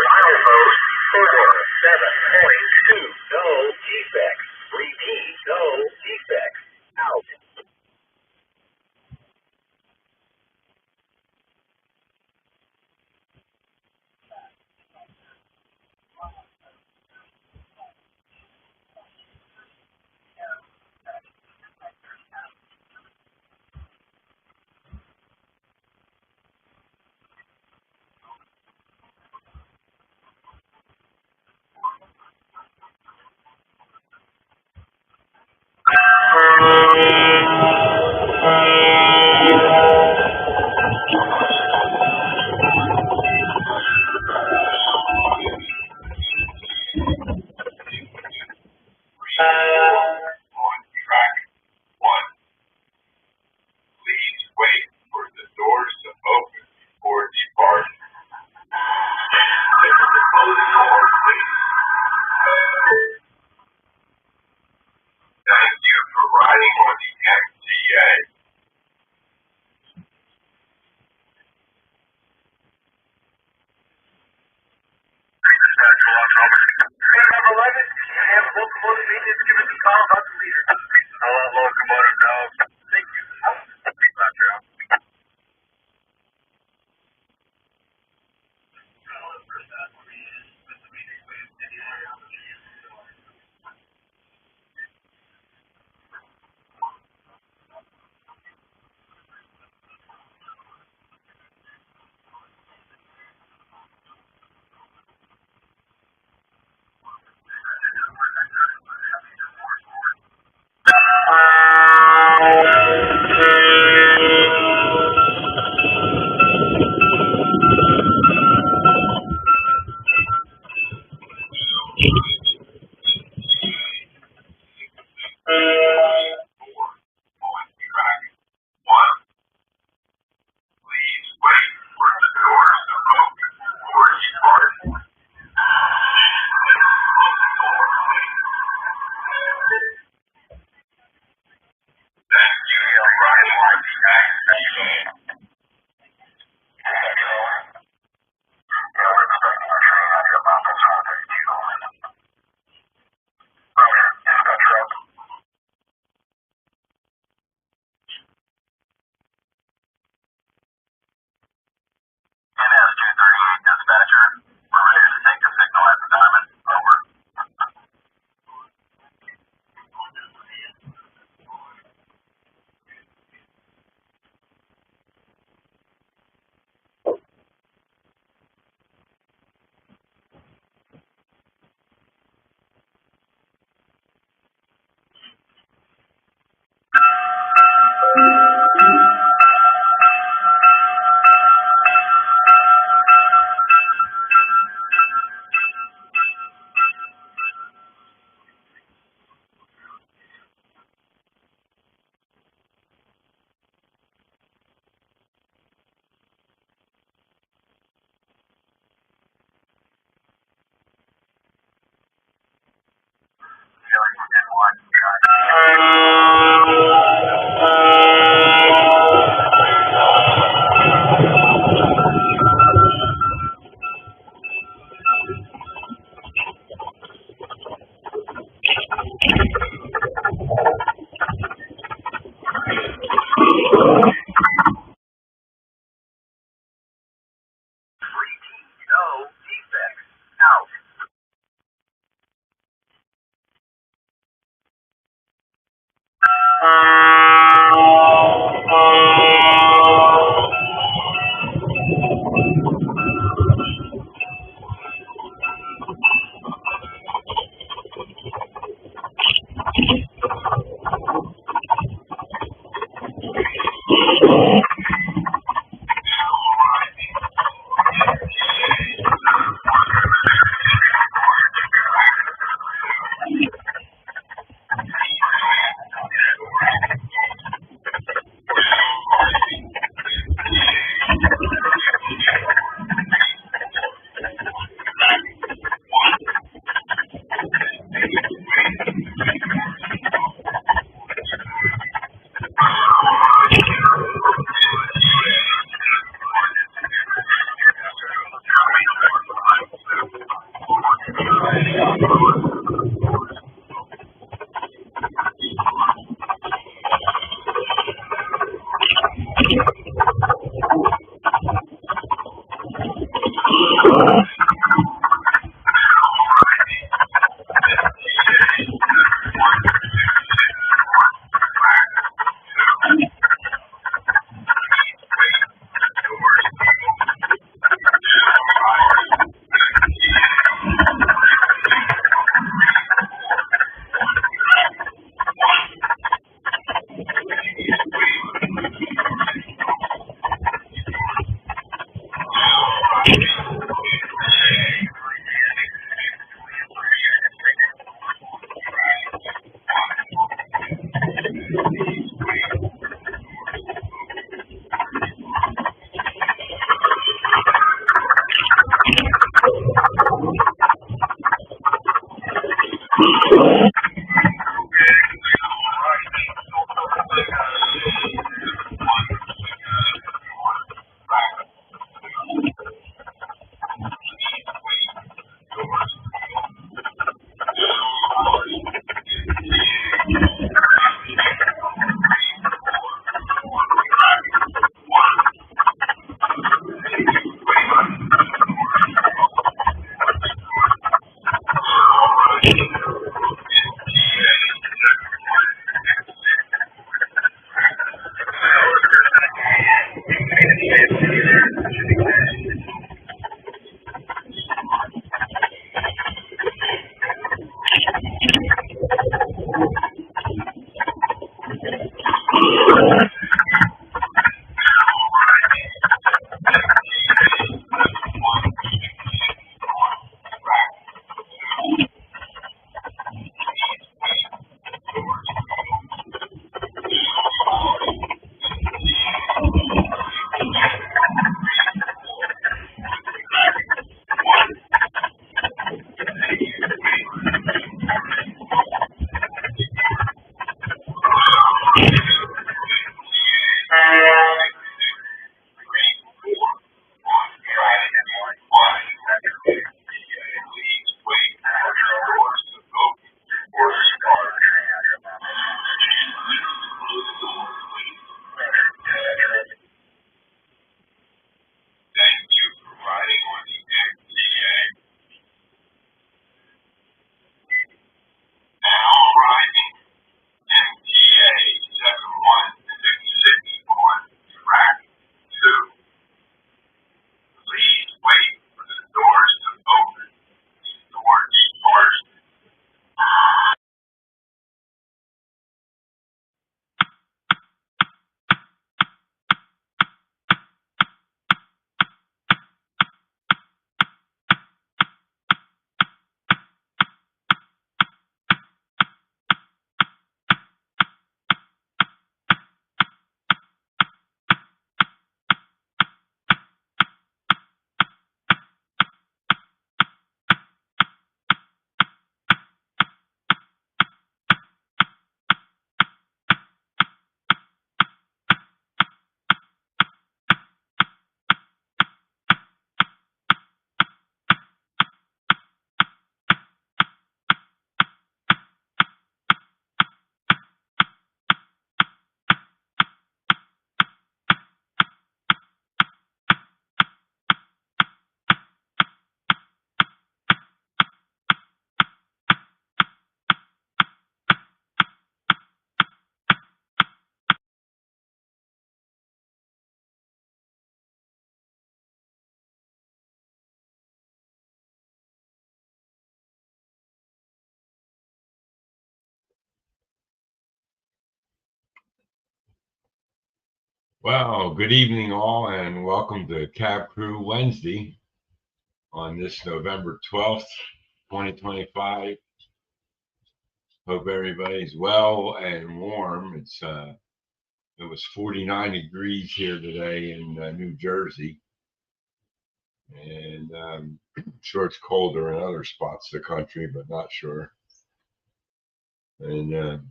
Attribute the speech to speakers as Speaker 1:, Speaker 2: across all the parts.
Speaker 1: Milepost 47.2. No defects. Repeat, no defects. Out.
Speaker 2: On track 1. Please wait for the doors to open before departing. This is the closing door, please. Thank you for riding on the MTA.
Speaker 1: Number 11, you have locomotive maintenance given the call about the leader. I'll let locomotive know. Thank you.
Speaker 3: Well, good evening, all, and welcome to Cab Crew Wednesday on this November 12th, 2025. Hope everybody's well and warm. It was 49 degrees here today in New Jersey, and sure it's colder in other spots of the country, but not sure. And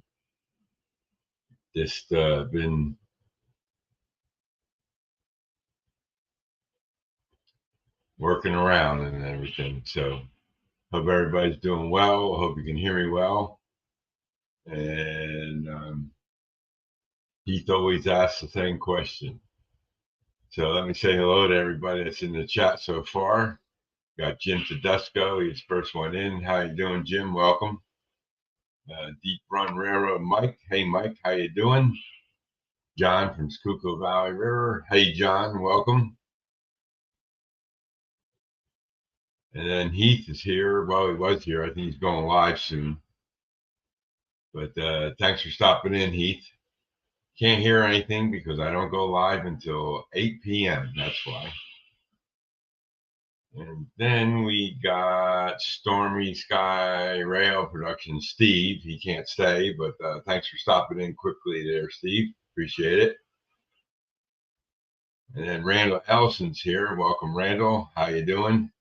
Speaker 3: just been working around and everything. So Hope everybody's doing well. Hope you can hear me well. And Heath always asks the same question. So let me say hello to everybody that's in the chat so far. Got Jim Tedesco. He's the first one in. How you doing, Jim? Welcome. Deep Run Railroad Mike. Hey, Mike. How you doing? John from Schuylkill Valley River. Hey, John. Welcome. And then Heath is here. Well, he was here. I think he's going live soon. But thanks for stopping in, Heath. Can't hear anything because I don't go live until 8 p.m. That's why. And then we got Stormy Sky Rail Production, Steve. He can't stay, but thanks for stopping in quickly there, Steve. Appreciate it. And then Randall Ellison's here. Welcome, Randall. How you doing?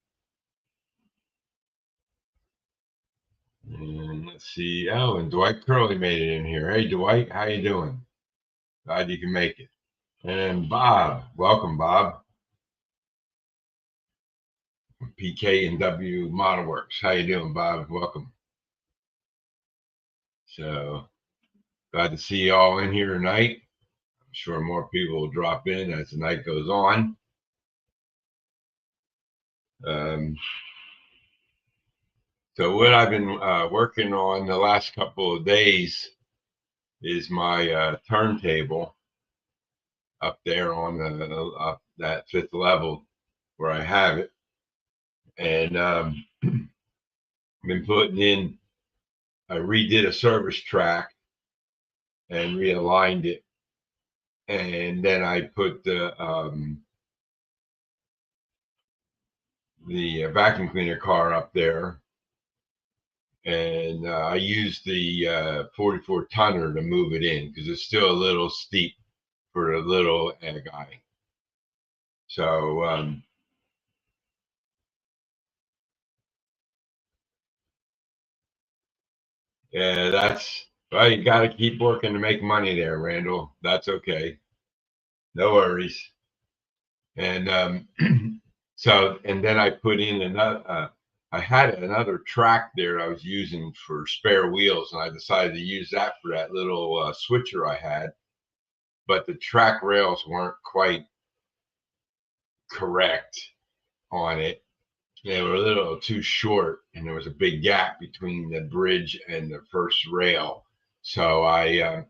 Speaker 3: And let's see. Oh, and Dwight Curley made it in here. Hey, Dwight, how you doing? Glad you can make it. And Bob. Welcome, Bob. PK and W Model Works. How you doing, Bob? Welcome. So glad to see you all in here tonight. I'm sure more people will drop in as the night goes on. So what I've been working on the last couple of days is my turntable up there on the that fifth level where I have it, and I've been putting in. I redid a service track and realigned it, and then I put the vacuum cleaner car up there, and I used the 44 tonner to move it in because it's still a little steep for a little guy. So yeah, that's well, you got to keep working to make money there, Randall. That's okay. No worries. And so, and then I put in another. I had another track there I was using for spare wheels, and I decided to use that for that little switcher I had. But the track rails weren't quite correct on it. They were a little too short, and there was a big gap between the bridge and the first rail. So I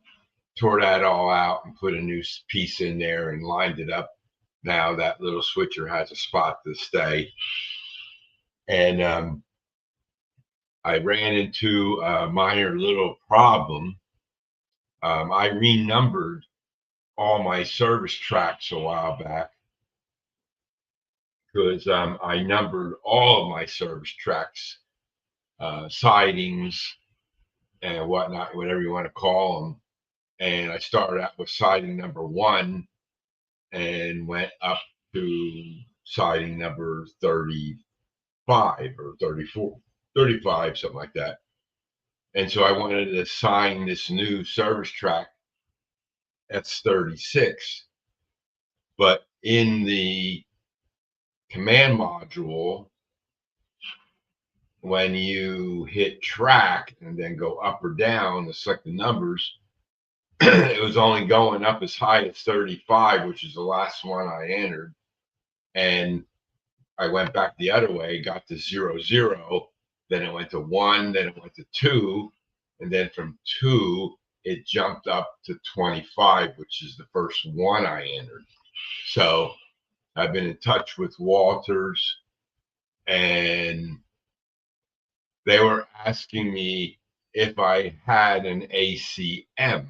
Speaker 3: tore that all out and put a new piece in there and lined it up. Now that little switcher has a spot to stay. And I ran into a minor little problem. I renumbered all my service tracks a while back because I numbered all of my service tracks, sidings and whatnot, whatever you want to call them. And I started out with siding number 1 and went up to siding number 35 or 34, 35, something like that. And so I wanted to assign this new service track that's 36. But in the command module, when you hit track and then go up or down to select the numbers, it was only going up as high as 35, which is the last one I entered. And I went back the other way, got to 0, 0, then it went to 1, then it went to 2, and then from 2, it jumped up to 25, which is the first one I entered. So I've been in touch with Walters, and they were asking me if I had an ACM.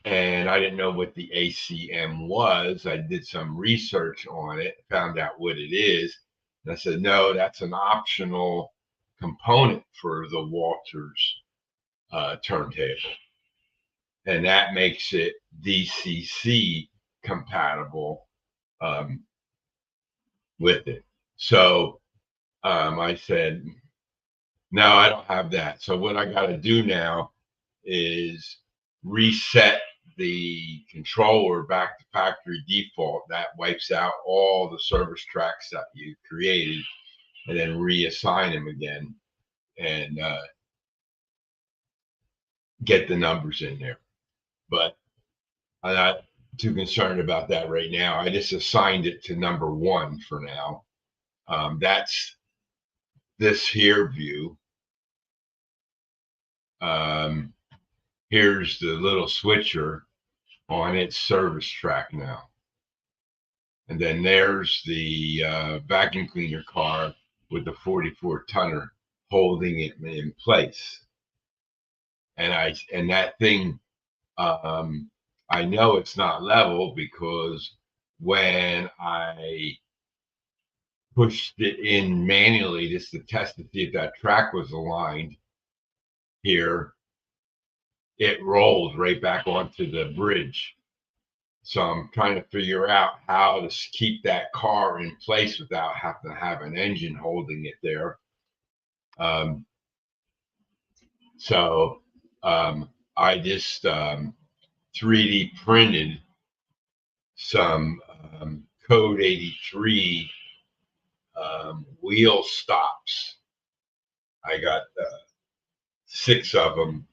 Speaker 3: And I didn't know what the ACM was. I did some research on it, found out what it is. And I said, no, that's an optional component for the Walters turntable. And that makes it DCC compatible with it. So I said, no, I don't have that. So what I got to do now is reset the controller back to factory default. That wipes out all the service tracks that you created, and then reassign them again and get the numbers in there. But I'm not too concerned about that right now. I just assigned it to number 1 for now. That's this here view. Here's the little switcher on its service track now. And then there's the vacuum cleaner car with the 44 tonner holding it in place. And that thing, I know it's not level because when I pushed it in manually just to test to see if that track was aligned here, it rolled right back onto the bridge. So I'm trying to figure out how to keep that car in place without having to have an engine holding it there. I just 3D printed some Code 83 wheel stops. I got 6 of them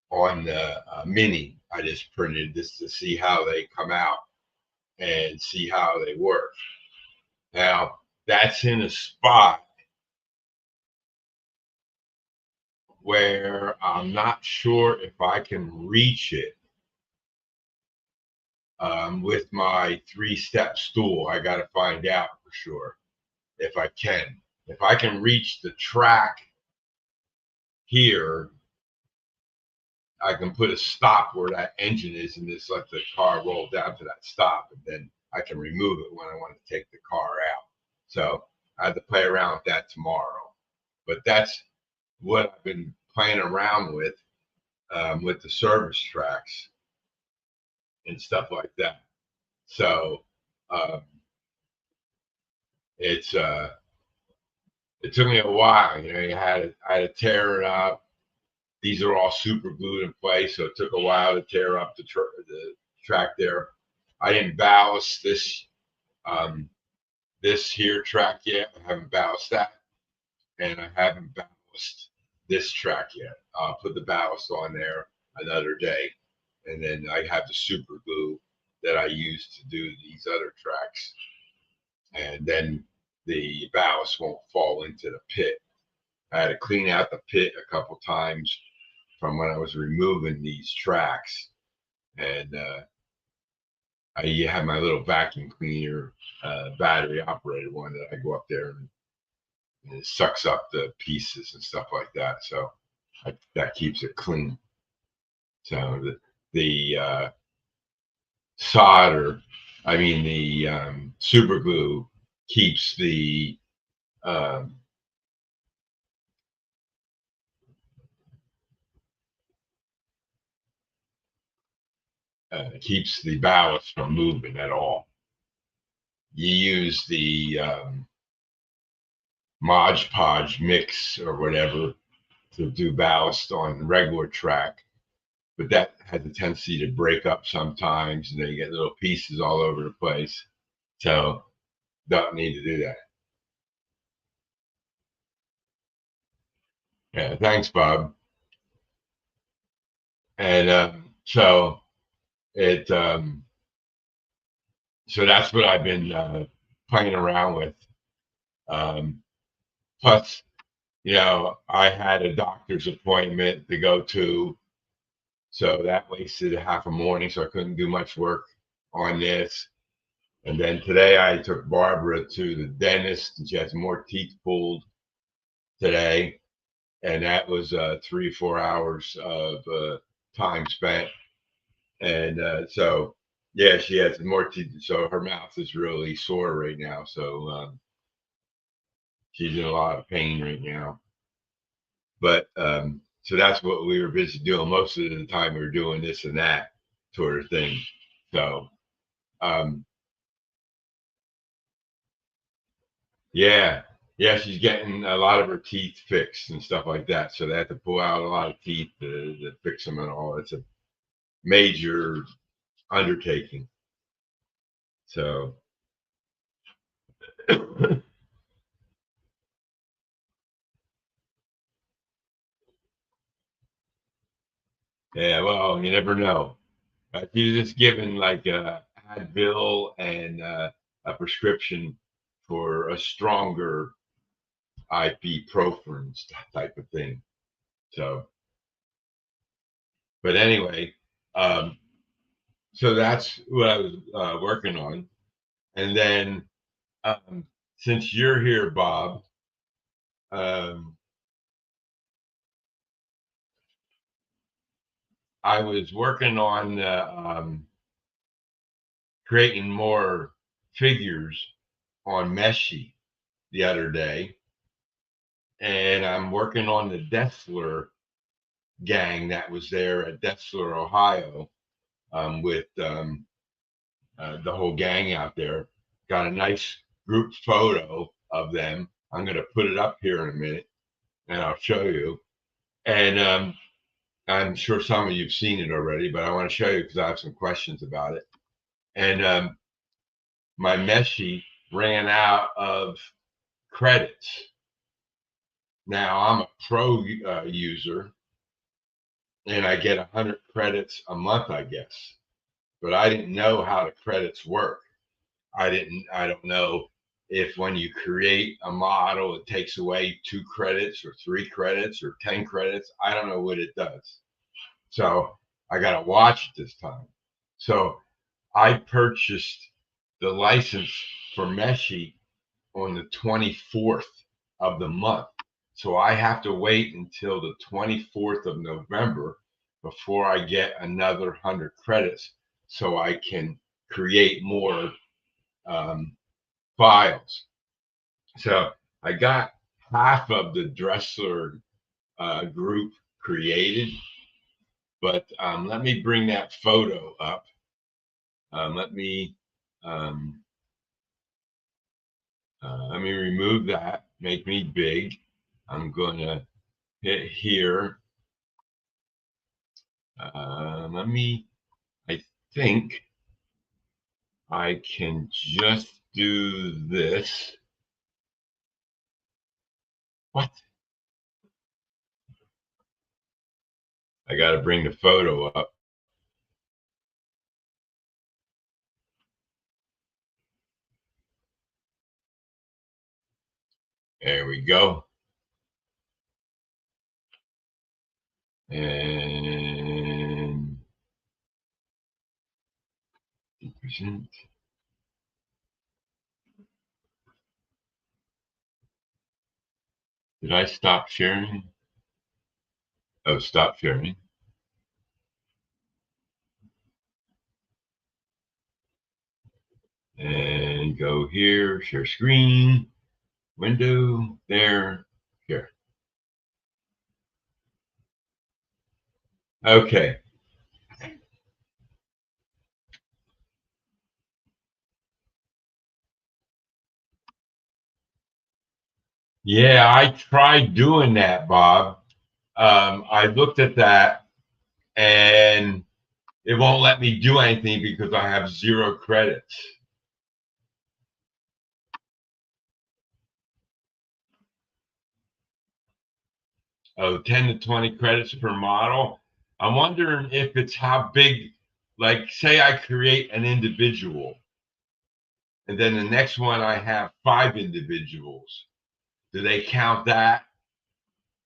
Speaker 3: on the Mini. I just printed this to see how they come out and see how they work. Now, that's in a spot where I'm not sure if I can reach it with my 3-step stool. I got to find out for sure if I can. If I can reach the track here, I can put a stop where that engine is and just let the car roll down to that stop, and then I can remove it when I want to take the car out. So I have to play around with that tomorrow. But that's what I've been playing around with the service tracks and stuff like that. So it took me a while. You know, I had to tear it up. These are all super glued in place, so it took a while to tear up the track there. I didn't ballast this this here track yet. I haven't ballasted that, and I haven't ballasted this track yet. I'll put the ballast on there another day, and then I have the super glue that I use to do these other tracks, and then the ballast won't fall into the pit. I had to clean out the pit a couple times from when I was removing these tracks, and I have my little vacuum cleaner, battery operated one that I go up there and it sucks up the pieces and stuff like that. So that keeps it clean. So the solder, I mean the super glue keeps the keeps the ballast from moving at all. You use the Mod Podge mix or whatever to do ballast on regular track, but that has a tendency to break up sometimes, and then you get little pieces all over the place. So don't need to do that. Yeah, thanks, Bob. And so that's what I've been playing around with. Plus, you know, I had a doctor's appointment to go to, so that wasted half a morning, so I couldn't do much work on this. And then today I took Barbara to the dentist, and she has more teeth pulled today, and that was 3 or 4 hours of time spent. And so yeah, she has more teeth, so her mouth is really sore right now. So she's in a lot of pain right now. But so that's what we were busy doing. Most of the time we were doing this and that sort of thing. So yeah, she's getting a lot of her teeth fixed and stuff like that. So they have to pull out a lot of teeth to fix them and all. It's a major undertaking. So Yeah, well, you never know. If you're just given like a Advil and a prescription for a stronger ibuprofen type of thing. So, but anyway, um, so that's what I was working on. And then since you're here, Bob, um, I was working on creating more figures on Meshi the other day, and I'm working on the Dessler gang that was there at Dessler, Ohio, with the whole gang out there. Got a nice group photo of them. I'm going to put it up here in a minute, and I'll show you. And I'm sure some of you've seen it already, but I want to show you because I have some questions about it. And my Meshi ran out of credits. Now I'm a pro user, and I get 100 credits a month, I guess. But I didn't know how the credits work. I don't know if when you create a model, it takes away 2 credits or 3 credits or 10 credits. I don't know what it does. So I got to watch it this time. So I purchased the license for Meshi on the 24th of the month. So I have to wait until the 24th of November before I get another 100 credits so I can create more files. So I got half of the Dressler group created, but let me bring that photo up. Um, let me remove that, make me big. I'm going to hit here. I think I can just do this. What? I got to bring the photo up. There we go. And present. Did I stop sharing? Oh, stop sharing. And go here, share screen, window, there, share. Okay. Yeah, I tried doing that, Bob. I looked at that and it won't let me do anything because I have 0 credits. Oh, 10 to 20 credits per model. I'm wondering if it's how big, like, say I create an individual, and then the next one I have 5 individuals. Do they count that?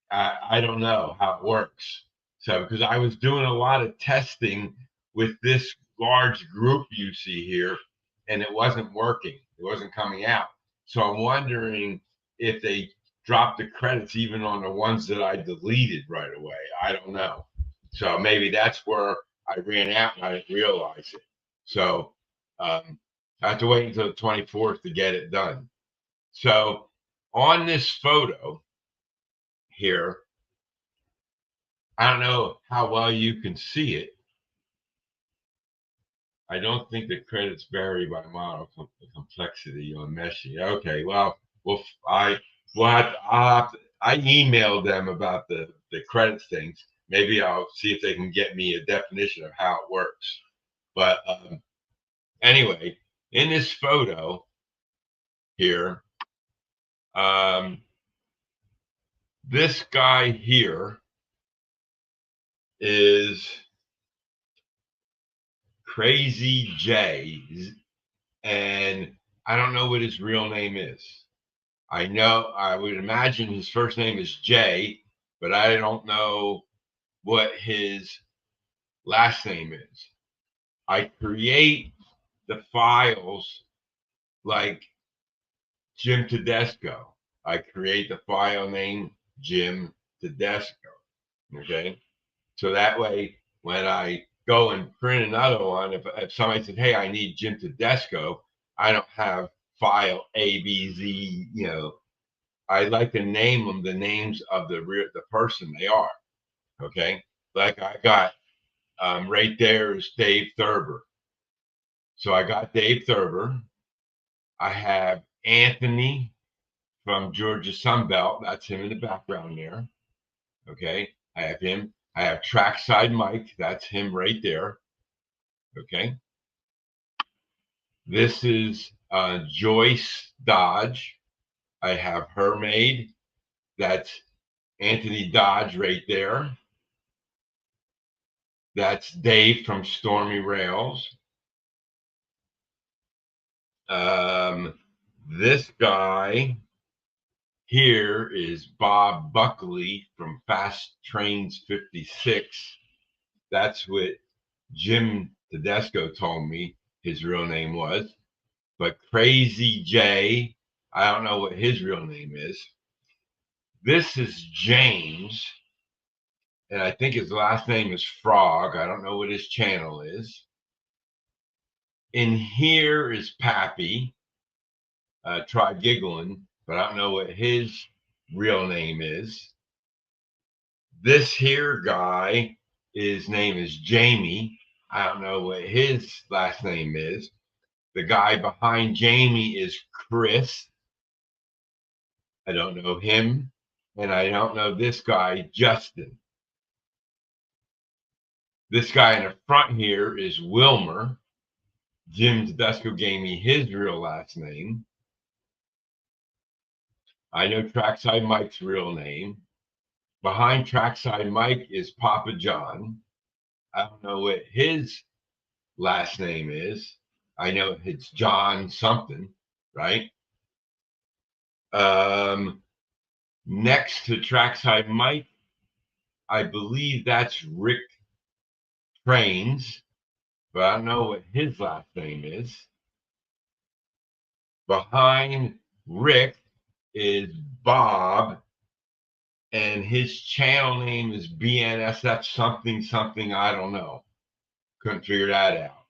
Speaker 3: I don't know how it works. So, because I was doing a lot of testing with this large group you see here, and it wasn't working. It wasn't coming out. So I'm wondering if they dropped the credits even on the ones that I deleted right away. I don't know. So maybe that's where I ran out and I didn't realize it. So I have to wait until the 24th to get it done. So on this photo here, I don't know how well you can see it. I don't think the credits vary by model complexity on Meshi. Okay, well, I emailed them about the credits things. Maybe I'll see if they can get me a definition of how it works. But anyway, in this photo here, this guy here is Crazy J, and I don't know what his real name is. I would imagine his first name is Jay, but I don't know what his last name is. I create the files like Jim Tedesco. I create the file name Jim Tedesco. Okay. So that way, when I go and print another one, if somebody said, hey, I need Jim Tedesco, I don't have file A, B, Z, I like to name them the names of the person they are. Okay. Like I got right there is Dave Thurber. So I got Dave Thurber. I have Anthony from Georgia Sunbelt. That's him in the background there. Okay. I have him. I have Trackside Mike. That's him right there. Okay. This is Joyce Dodge. I have her maid. That's Anthony Dodge right there. That's Dave from Stormy Rails. This guy here is Bob Buckley from Fast Trains 56. That's what Jim Tedesco told me his real name was. But Crazy J, I don't know what his real name is. This is James, and I think his last name is Frog. I don't know what his channel is. In here is Pappy. Try giggling, but I don't know what his real name is. This here guy, his name is Jamie. I don't know what his last name is. The guy behind Jamie is Chris. I don't know him. And I don't know this guy, Justin. This guy in the front here is Wilmer. Jim Tedesco gave me his real last name. I know Trackside Mike's real name. Behind Trackside Mike is Papa John. I don't know what his last name is. I know it's John something, right? Next to Trackside Mike, I believe that's Rick Trains, but I don't know what his last name is. Behind Rick is Bob, and his channel name is BNSF something something. I don't know. Couldn't figure that out.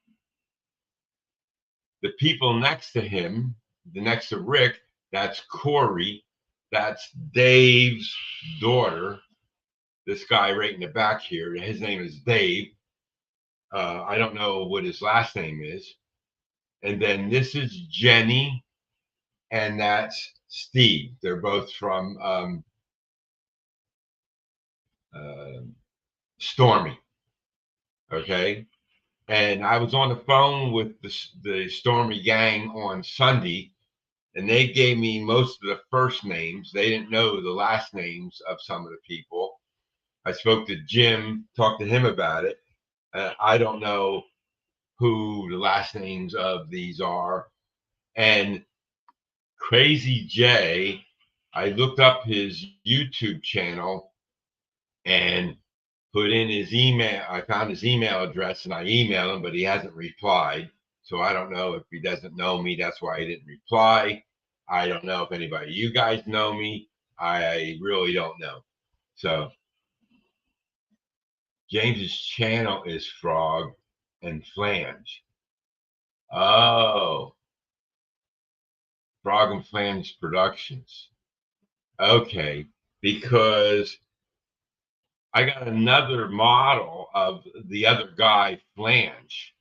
Speaker 3: The people next to him, the next to Rick, that's Corey. That's Dave's daughter. This guy right in the back here, his name is Dave. I don't know what his last name is. And then this is Jenny, and that's Steve. They're both from Stormy. Okay. And I was on the phone with the Stormy gang on Sunday, and they gave me most of the first names. They didn't know the last names of some of the people. I spoke to Jim, talked to him about it. I don't know who the last names of these are. And Crazy J, I looked up his YouTube channel and put in his email. I found his email address and I emailed him, but he hasn't replied. So I don't know if he doesn't know me. That's why he didn't reply. I don't know if anybody, you guys know me. I really don't know. So James's channel is Frog and Flange. Oh, Frog and Flange Productions. Okay, because I got another model of the other guy, Flange.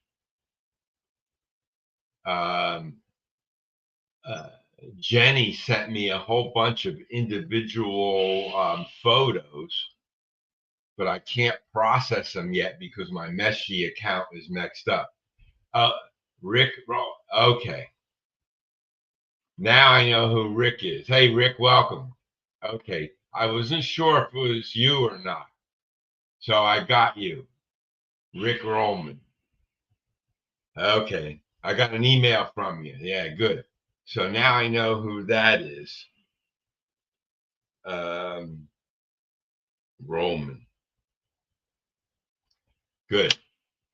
Speaker 3: Jenny sent me a whole bunch of individual photos, but I can't process them yet because my Meshy account is mixed up. Rick, okay. Now I know who Rick is. Hey, Rick, welcome. Okay, I wasn't sure if it was you or not. So I got you, Rick Rollman. Okay, I got an email from you. Yeah, good. So now I know who that is. Rollman. Good.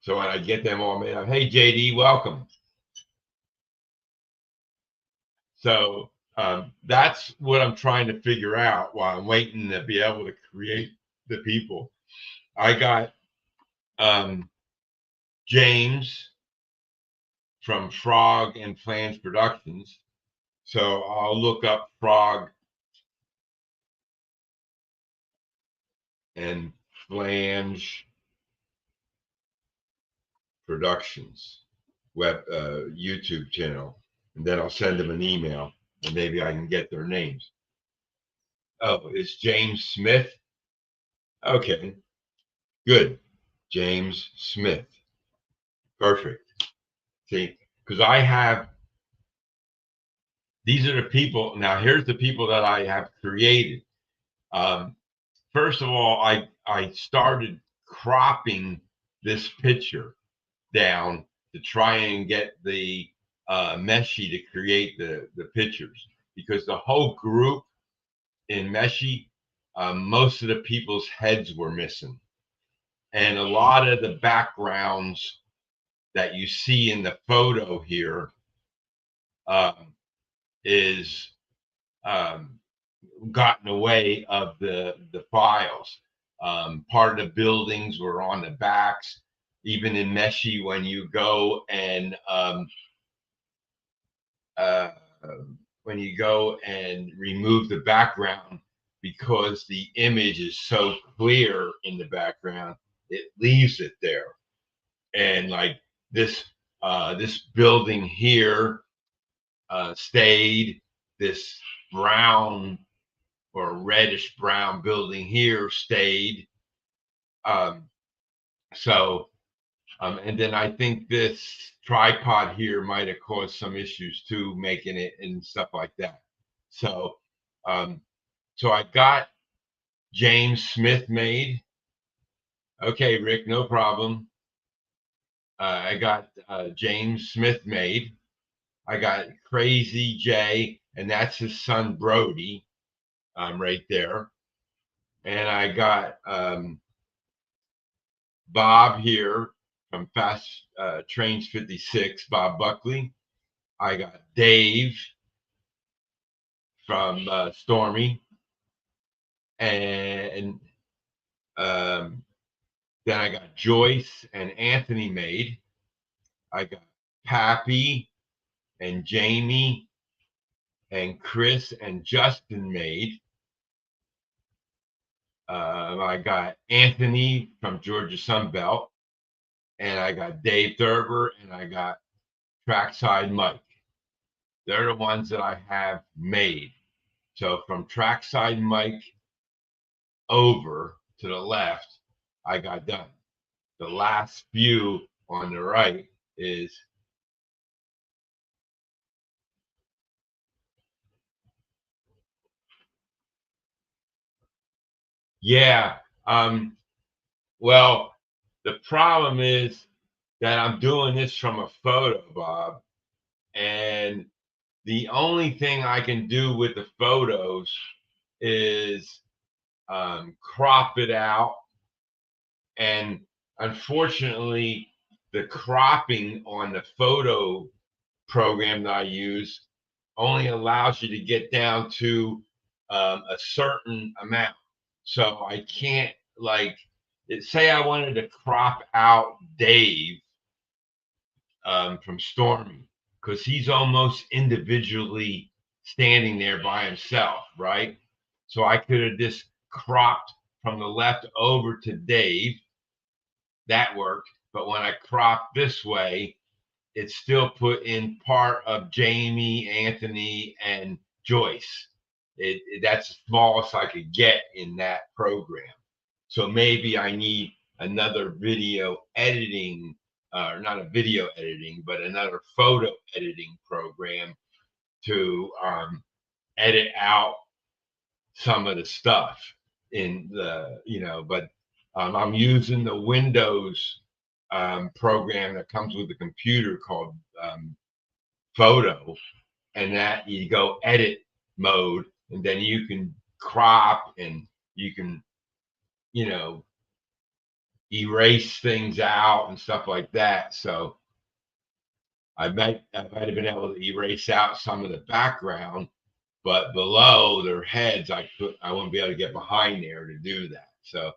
Speaker 3: So when I get them all made up, hey JD, welcome. So that's what I'm trying to figure out while I'm waiting to be able to create the people. I got James from Frog and Flange Productions. So I'll look up Frog and Flange Productions web YouTube channel, and then I'll send them an email, and maybe I can get their names. Oh, it's James Smith. Okay, good. James Smith. Perfect. See, because I have, these are the people. Now, here's the people that I have created. First of all, I started cropping this picture down to try and get the Meshy to create the pictures, because the whole group in Meshy, most of the people's heads were missing. And a lot of the backgrounds that you see in the photo here is gotten away of the files. Part of the buildings were on the backs. Even in Meshy, when you go and remove the background, because the image is so clear in the background, it leaves it there. And like this building here stayed. This brown or reddish brown building here stayed. And then I think this tripod here might have caused some issues too, making it and stuff like that. So I got James Smith made. Okay, Rick, no problem. I got James Smith made. I got Crazy Jay, and that's his son Brody, right there. And I got Bob here from Fast Trains 56, Bob Buckley. I got Dave from Stormy, and then I got Joyce and Anthony made. I got Pappy and Jamie and Chris and Justin made. I got Anthony from Georgia Sunbelt, and I got Dave Thurber, and I got Trackside Mike. They're the ones that I have made. So from Trackside Mike over to the left, I got done. The last few on the right is yeah. Well, the problem is that I'm doing this from a photo, Bob, and the only thing I can do with the photos is crop it out. And unfortunately, the cropping on the photo program that I use only allows you to get down to a certain amount. So I can't, like, say I wanted to crop out Dave from Stormy, because he's almost individually standing there by himself, right? So I could have just cropped from the left over to Dave. That worked. But when I cropped this way, it still put in part of Jamie, Anthony, and Joyce. That's the smallest I could get in that program. So maybe I need another video editing, not a video editing, but another photo editing program to edit out some of the stuff in the, but I'm using the Windows program that comes with the computer called Photo, and that you go edit mode, and then you can crop and you can, erase things out and stuff like that. So I might have been able to erase out some of the background, but below their heads, I wouldn't be able to get behind there to do that. So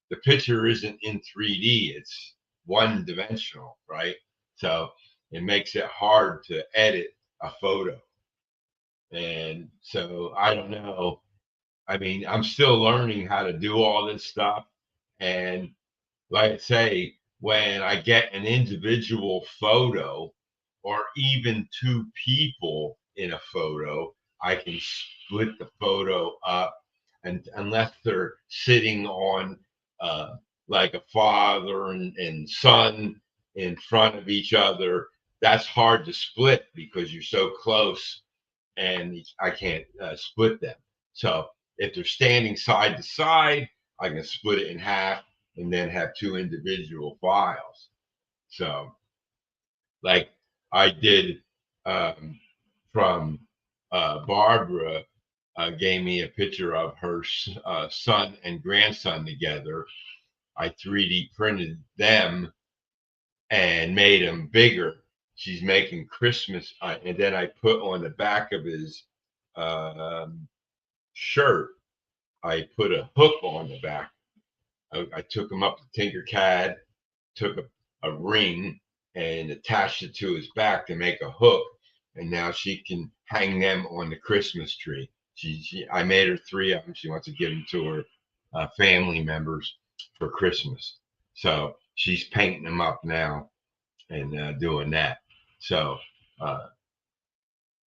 Speaker 3: the picture isn't in 3D; it's one dimensional, right? So it makes it hard to edit a photo. And so I don't know. I mean, I'm still learning how to do all this stuff. And like I say, when I get an individual photo or even two people in a photo, I can split the photo up. And unless they're sitting on like a father and son in front of each other, that's hard to split because you're so close and I can't split them. So if they're standing side to side, I can split it in half and then have two individual files. So, like I did from Barbara gave me a picture of her son and grandson together. I 3D printed them and made them bigger. She's making Christmas, and then I put on the back of his shirt, I put a hook on the back. I took him up to Tinkercad, took a ring and attached it to his back to make a hook, and now she can hang them on the Christmas tree. I made her 3 of them. She wants to give them to her family members for Christmas. So she's painting them up now and doing that. So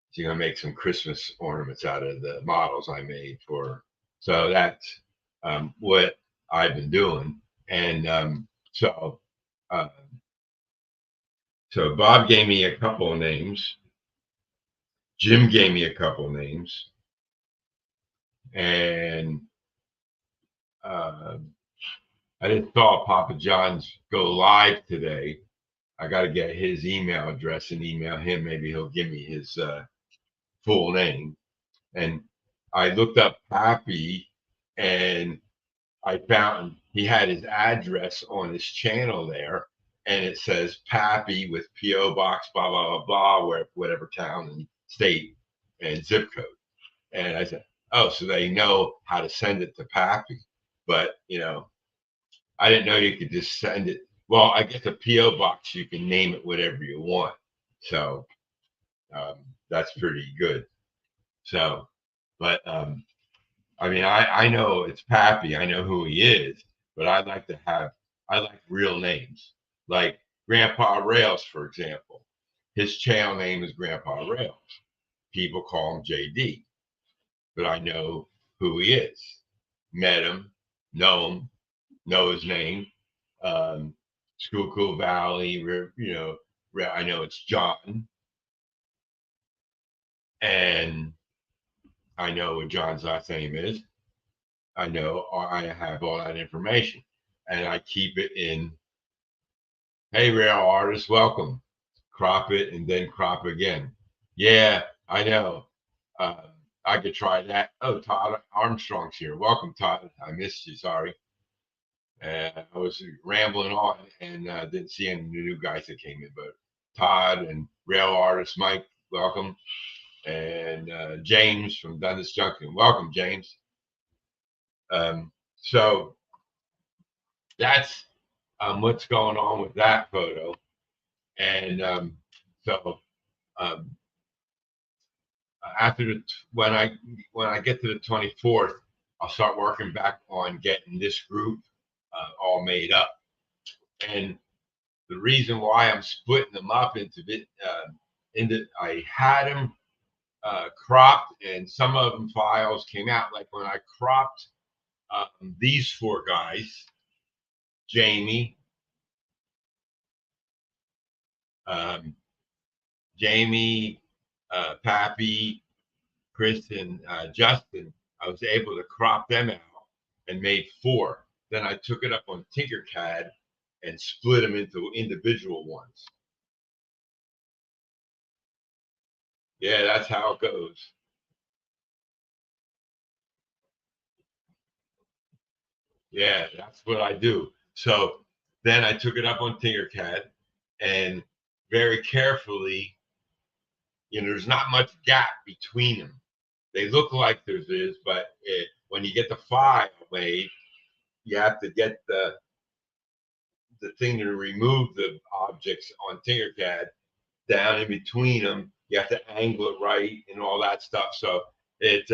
Speaker 3: she's gonna make some Christmas ornaments out of the models I made for her. So that's what I've been doing, and so Bob gave me a couple of names. Jim gave me a couple of names, and I just saw Papa John's go live today. I got to get his email address and email him. Maybe he'll give me his full name. And I looked up Pappy, and I found he had his address on his channel there, and it says Pappy with P.O. Box, blah, blah, blah, blah, where, whatever town and state and zip code. And I said, oh, so they know how to send it to Pappy. But, I didn't know you could just send it. Well, I guess a P.O. Box, you can name it whatever you want. So that's pretty good. So, but I mean, I know it's Pappy. I know who he is, but I like real names. Like Grandpa Rails, for example. His channel name is Grandpa Rails. People call him JD, but I know who he is. Met him, know his name. Schuylkill Valley, I know it's John. And I know what John's last name is. I know I have all that information, and I keep it in. Hey, real artist, welcome. Crop it and then crop again. Yeah, I know. I could try that. Oh, Todd Armstrong's here. Welcome, Todd. I missed you. Sorry. I was rambling on and didn't see any new guys that came in, but Todd and rail artist Mike, welcome. And James from Dundas Junction. Welcome, James. So that's what's going on with that photo. And after when I get to the 24th, I'll start working back on getting this group all made up. And the reason why I'm splitting them up I had them cropped, and some of them files came out. Like when I cropped these 4 guys, Jamie, Pappy, Chris, and Justin, I was able to crop them out and made 4. then I took it up on Tinkercad and split them into individual ones. Yeah, that's how it goes. Yeah, that's what I do. So then I took it up on Tinkercad and very carefully, there's not much gap between them. They look like there is, but when you get the file made, you have to get the thing to remove the objects on Tinkercad down in between them. You have to angle it right and all that stuff. So it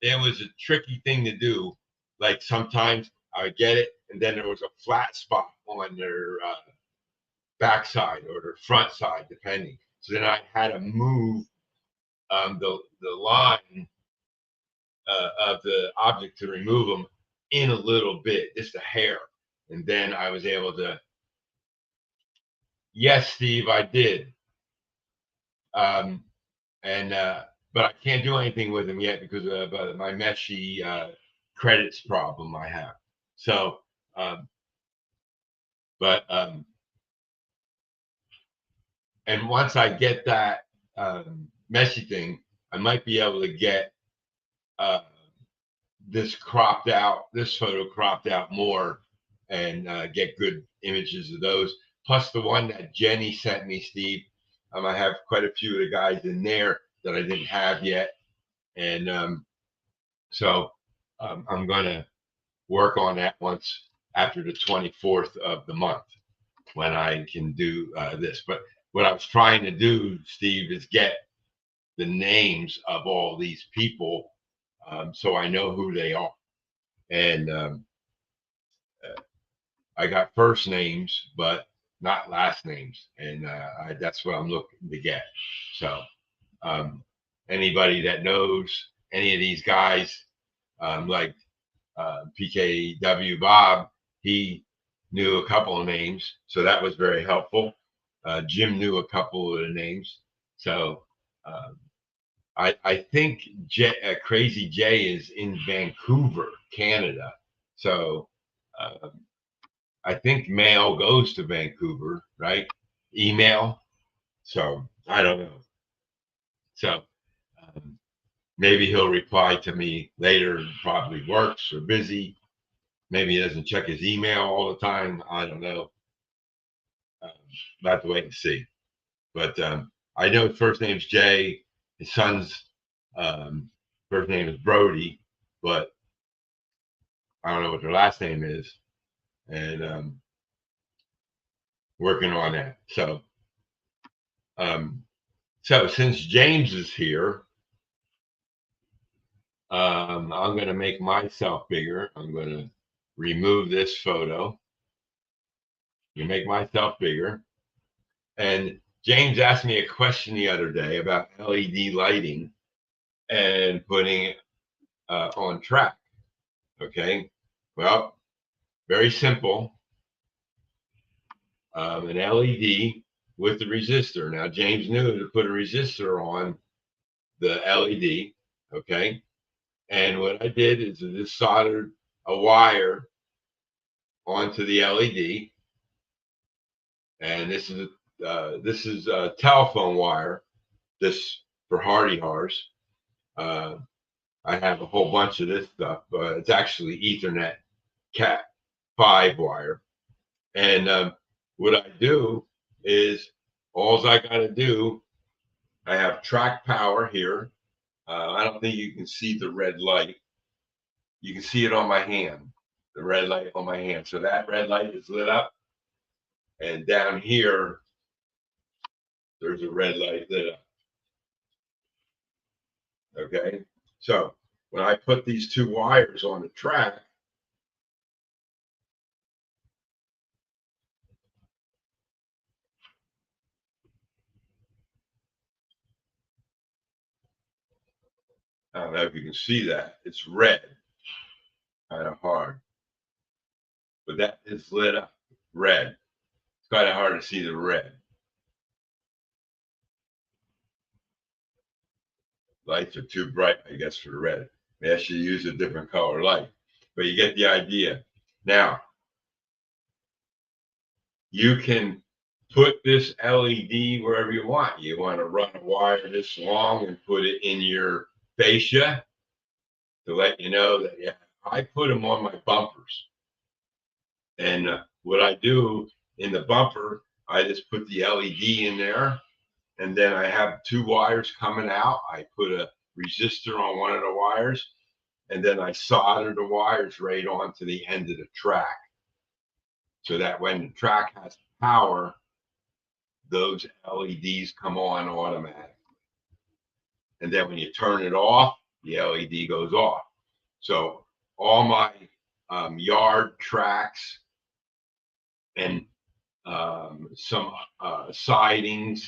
Speaker 3: was a tricky thing to do. Like sometimes I would get it, and then there was a flat spot on their backside or their front side, depending. So then I had to move the line of the object to remove them in a little bit, just a hair, and then I was able to. Yes, Steve, I did. And but I can't do anything with them yet because of my meshy credits problem I have. So, and once I get that meshy thing, I might be able to get this photo cropped out more, and get good images of those. Plus the one that Jenny sent me, Steve. I have quite a few of the guys in there that I didn't have yet, and so I'm going to work on that once after the 24th of the month when I can do this. But what I was trying to do, Steve, is get the names of all these people so I know who they are. And I got first names, but not last names. And that's what I'm looking to get. So anybody that knows any of these guys, like PKW Bob, he knew a couple of names, so that was very helpful. Jim knew a couple of the names, so I think Crazy J is in Vancouver, Canada. So I think mail goes to Vancouver, right? Email. So I don't know. So maybe he'll reply to me later. Probably works or busy. Maybe he doesn't check his email all the time. I don't know. About to wait and see. But I know his first name's Jay. His son's first name is Brody, but I don't know what their last name is. And working on that. So since James is here, I'm going to make myself bigger. I'm going to remove this photo. You make myself bigger. And James asked me a question the other day about LED lighting and putting it on track. Okay. Well, very simple. An LED with the resistor. Now, James knew to put a resistor on the LED. Okay. And what I did is I just soldered a wire onto the LED. And this is a telephone wire. This for Hardy Hars. I have a whole bunch of this stuff, but it's actually Ethernet Cat 5 wire. And what I do is all I got to do, I have track power here. I don't think you can see the red light. You can see it on my hand, the red light on my hand. So that red light is lit up. And down here, there's a red light lit up. Okay. So when I put these two wires on the track, I don't know if you can see that. It's red, kind of hard. But that is lit up red. It's kind of hard to see the red. Lights are too bright, I guess, for the red. Maybe I should use a different color light. But you get the idea. Now, you can put this LED wherever you want. You want to run a wire this long and put it in your fascia to let you know that, yeah, I put them on my bumpers. And what I do in the bumper, I just put the LED in there, and then I have two wires coming out. I put a resistor on one of the wires, and then I solder the wires right onto the end of the track, so that when the track has power, those LEDs come on automatically. And then when you turn it off, the LED goes off. So all my yard tracks and some sidings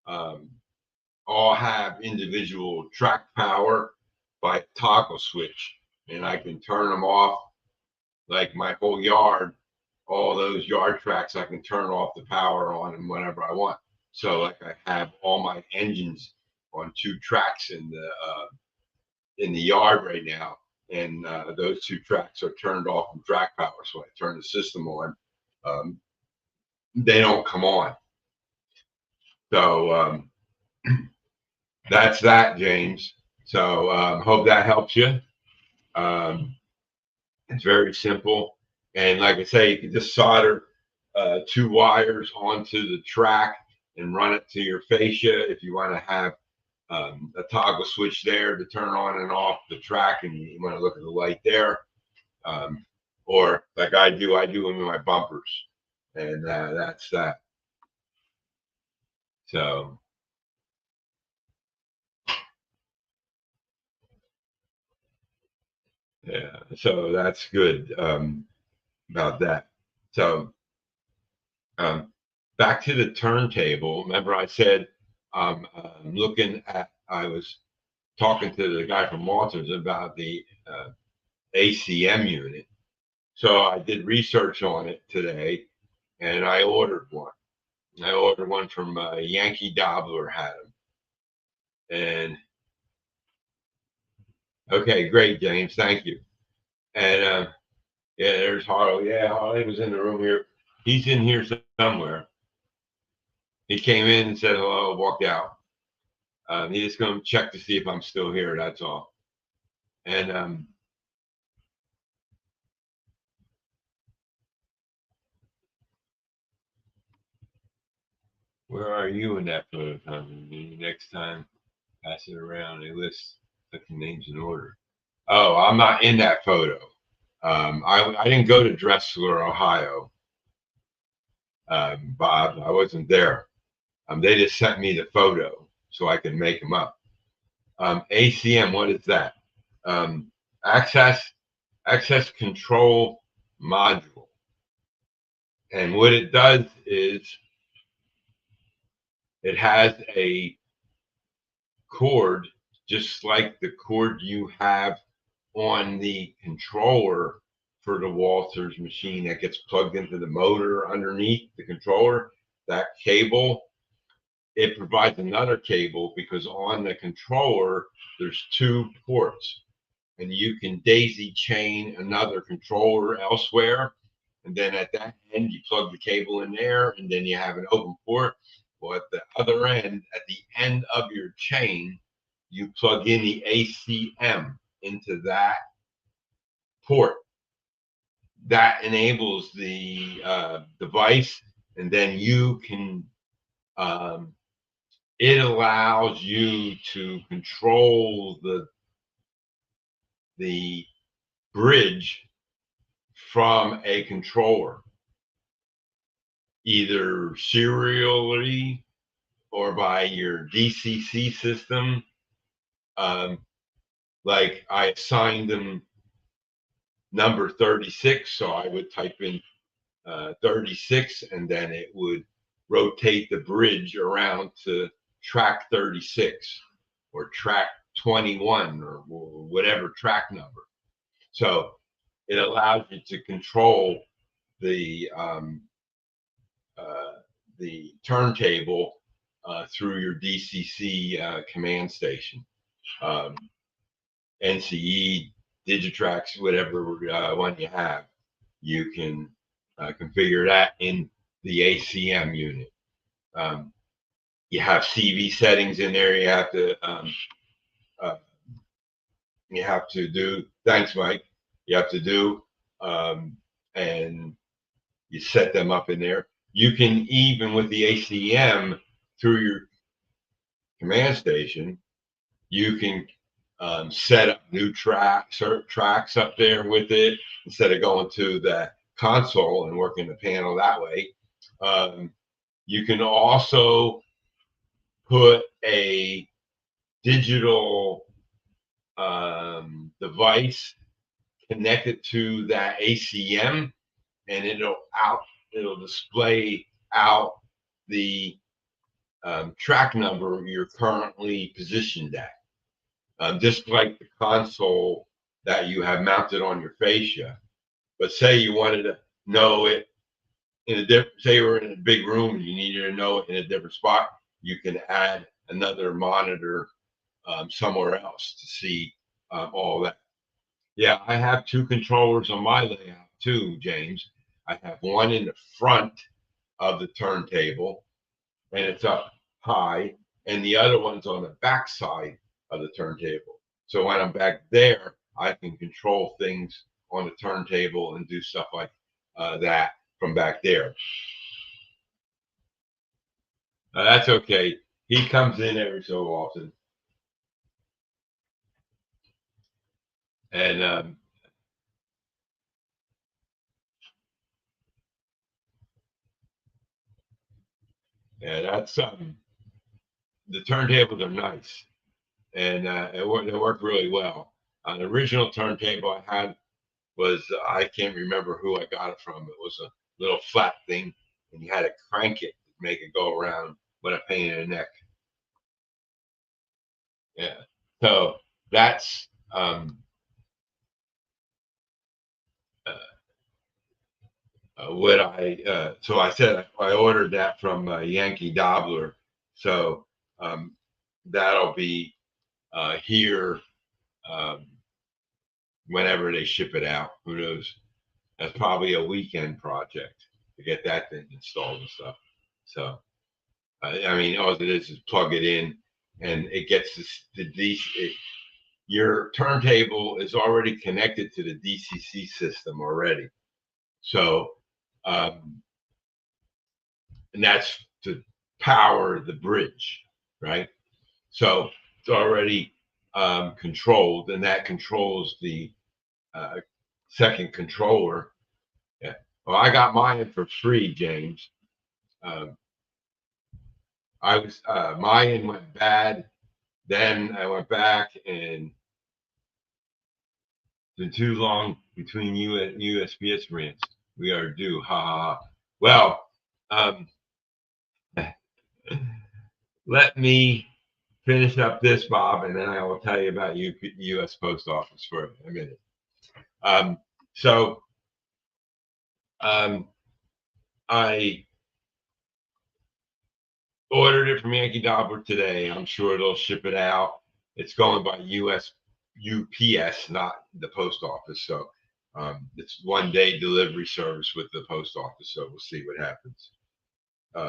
Speaker 3: all have individual track power by toggle switch. And I can turn them off, like my whole yard, all those yard tracks, I can turn off the power on them whenever I want. So like I have all my engines on two tracks in the yard right now, and those two tracks are turned off from track power. So I turn the system on, they don't come on. So that's that, James. So hope that helps you. It's very simple, and like I say, you can just solder two wires onto the track and run it to your fascia. If you want to have a toggle switch there to turn on and off the track, and you want to look at the light there, or like I do them in my bumpers, and that's that. So yeah, so that's good about that. So back to the turntable. Remember, I said I was talking to the guy from Walters about the ACM unit. So I did research on it today, and I ordered one. I ordered one from Yankee Dobler had them. And okay, great, James, thank you. And yeah, there's Harley. Yeah, Harley was in the room here. He's in here somewhere. He came in and said hello, walked out. He's just going to check to see if I'm still here. That's all. And where are you in that photo, Tommy? Next time, pass it around. A list the names in order. Oh, I'm not in that photo. I didn't go to Dressler, Ohio, Bob. I wasn't there. They just sent me the photo so I can make them up. ACM, what is that? Access Control Module. And what it does is it has a cord, just like the cord you have on the controller for the Walters machine that gets plugged into the motor underneath the controller. That cable, it provides another cable because on the controller there's two ports, and you can daisy chain another controller elsewhere, and then at that end you plug the cable in there, and then you have an open port. Well, at the other end, at the end of your chain, you plug in the ACM into that port. That enables the device, and then you can it allows you to control the bridge from a controller, either serially or by your DCC system. Like I assigned them number 36, so I would type in 36, and then it would rotate the bridge around to track 36 or track 21 or whatever track number. So it allows you to control the turntable through your DCC command station, NCE, Digitrax, whatever one you have. you can configure that in the ACM unit. You have CV settings in there. You have to do. Thanks, Mike. You have to do, and you set them up in there. You can even with the ACM through your command station, you can set up new tracks up there with it instead of going to the console and working the panel that way. You can also put a digital device connected to that ACM, and it'll display out the track number you're currently positioned at, just like the console that you have mounted on your fascia. But say you wanted to know it in a different, say you were in a big room and you needed to know it in a different spot, you can add another monitor somewhere else to see all that. Yeah, I have two controllers on my layout too, James. I have one in the front of the turntable, and it's up high, and the other one's on the back side of the turntable. So when I'm back there, I can control things on the turntable and do stuff like that from back there. That's okay. He comes in every so often. And yeah, that's the turntables are nice, and they work really well. The original turntable I had was I can't remember who I got it from. It was a little flat thing, and you had to crank it to make it go around with a pain in the neck. Yeah, so that's what I. So I said I ordered that from Yankee Dobbler, so that'll be here whenever they ship it out. Who knows? That's probably a weekend project to get that thing installed and stuff. So, I mean, all it is plug it in, and it gets the DC. Your turntable is already connected to the DCC system already. So, and that's to power the bridge, right? So it's already controlled, and that controls the second controller. Yeah. Well, I got mine for free, James. Mine went bad. Then I went back, and it's been too long between you and USPS rants. We are due. Ha ha ha. Well, let me finish up this, Bob, and then I will tell you about U.S. Post Office for a minute. I ordered it from Yankee Dobbler today. I'm sure they'll ship it out. It's going by UPS, not the post office. So it's 1 day delivery service with the post office. So we'll see what happens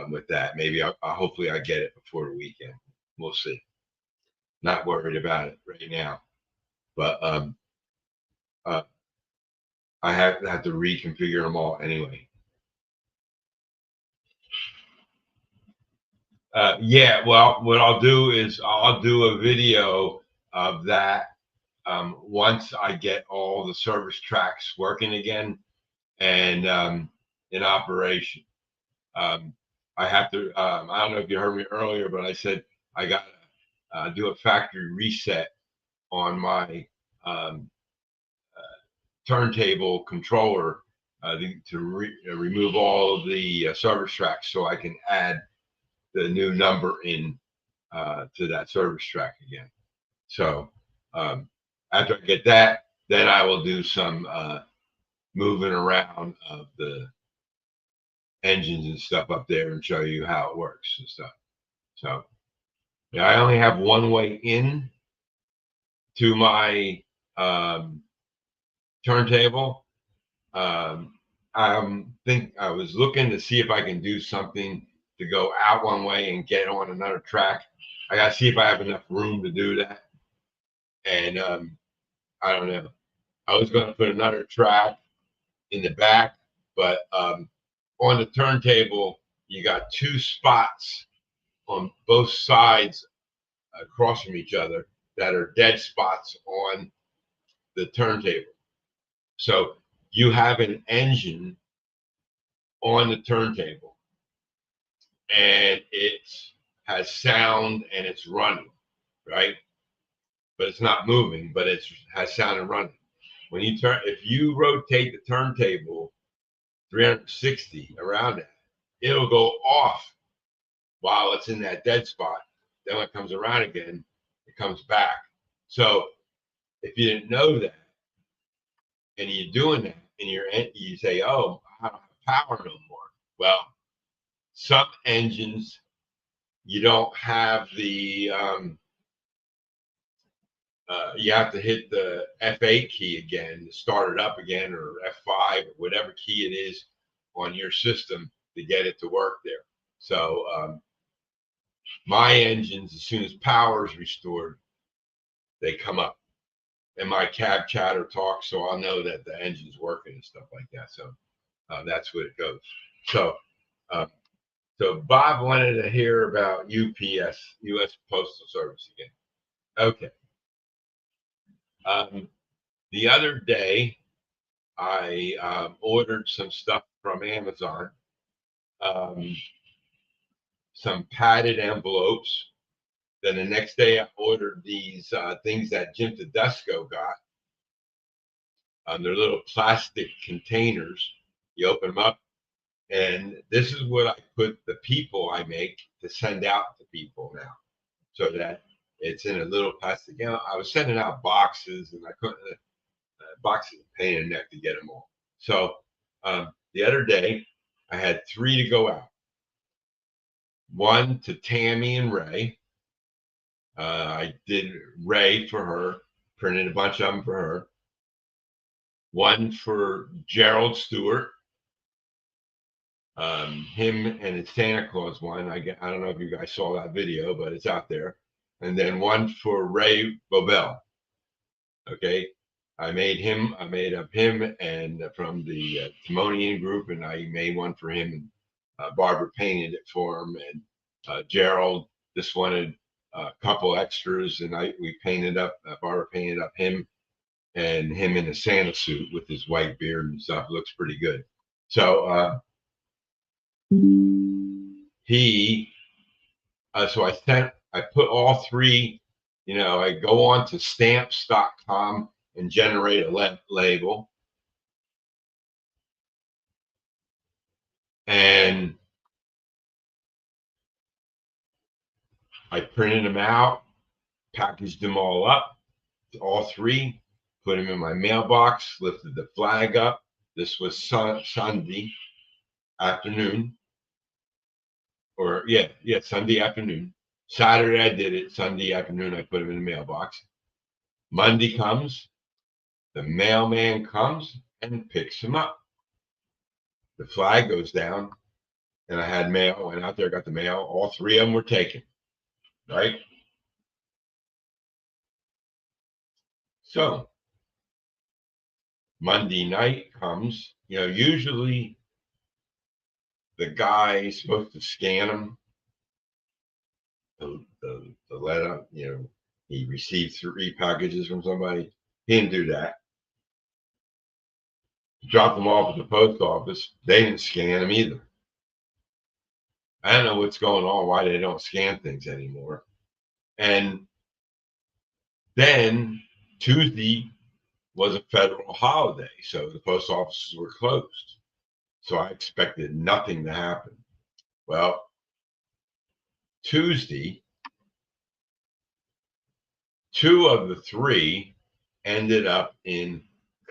Speaker 3: with that. Maybe hopefully I get it before the weekend. We'll see. Not worried about it right now, but I have to reconfigure them all anyway. Yeah, well, what I'll do is I'll do a video of that once I get all the service tracks working again and in operation. I have to, I don't know if you heard me earlier, but I said I got to do a factory reset on my turntable controller to remove all of the service tracks so I can add the new number in to that service track again. So after I get that, then I will do some moving around of the engines and stuff up there and show you how it works and stuff. So yeah, I only have one way in to my turntable. think I was looking to see if I can do something to go out one way and get on another track. I gotta see if I have enough room to do that. And I don't know. I was gonna put another track in the back, but on the turntable, you got two spots on both sides across from each other that are dead spots on the turntable. So you have an engine on the turntable and it has sound and it's running, right? But it's not moving, but it has sound and running. When you turn, if you rotate the turntable 360 around it, it'll go off while it's in that dead spot. Then when it comes around again, it comes back. So if you didn't know that, and you're doing that, and you say, "Oh, I don't have power no more." Well, some engines you don't have the you have to hit the F8 key again to start it up again, or F5, or whatever key it is on your system to get it to work there. So my engines, as soon as power is restored, they come up, and my cab chatter talks, so I'll know that the engine's working and stuff like that. So that's what it goes. So so Bob wanted to hear about UPS, U.S. Postal Service again. Okay. The other day, I ordered some stuff from Amazon, some padded envelopes. Then the next day, I ordered these things that Jim Tedesco got. They're little plastic containers. You open them up, and this is what I put the people I make to send out to people now, so that it's in a little plastic. You know, I was sending out boxes, and I couldn't. Boxes a pain in the neck to get them all. So the other day, I had 3 to go out. One to Tammy and Ray. I did Ray for her, printed a bunch of them for her. One for Gerald Stewart. Him and his Santa Claus one. I don't know if you guys saw that video, but it's out there. And then one for Ray Bobel. Okay. I made up him and from the Timonian group, and I made one for him, and Barbara painted it for him, and Gerald just wanted a couple extras, and we painted up, Barbara painted up him and him in a Santa suit with his white beard and stuff. Looks pretty good. So so I put all 3, I go on to stamps.com and generate a label. And I printed them out, packaged them all up, all 3, put them in my mailbox, lifted the flag up. This was Sunday afternoon, or Sunday afternoon. Saturday I did it. Sunday afternoon I put them in the mailbox. Monday comes, the mailman comes and picks them up. The flag goes down, and I had mail. Went out there, got the mail. All 3 of them were taken. Right. So Monday night comes. Usually the guy is supposed to scan them. The letter. He received 3 packages from somebody. He didn't do that. He dropped them off at the post office. They didn't scan them either. I don't know what's going on, why they don't scan things anymore. And then Tuesday was a federal holiday, so the post offices were closed. So I expected nothing to happen. Well, Tuesday, 2 of the 3 ended up in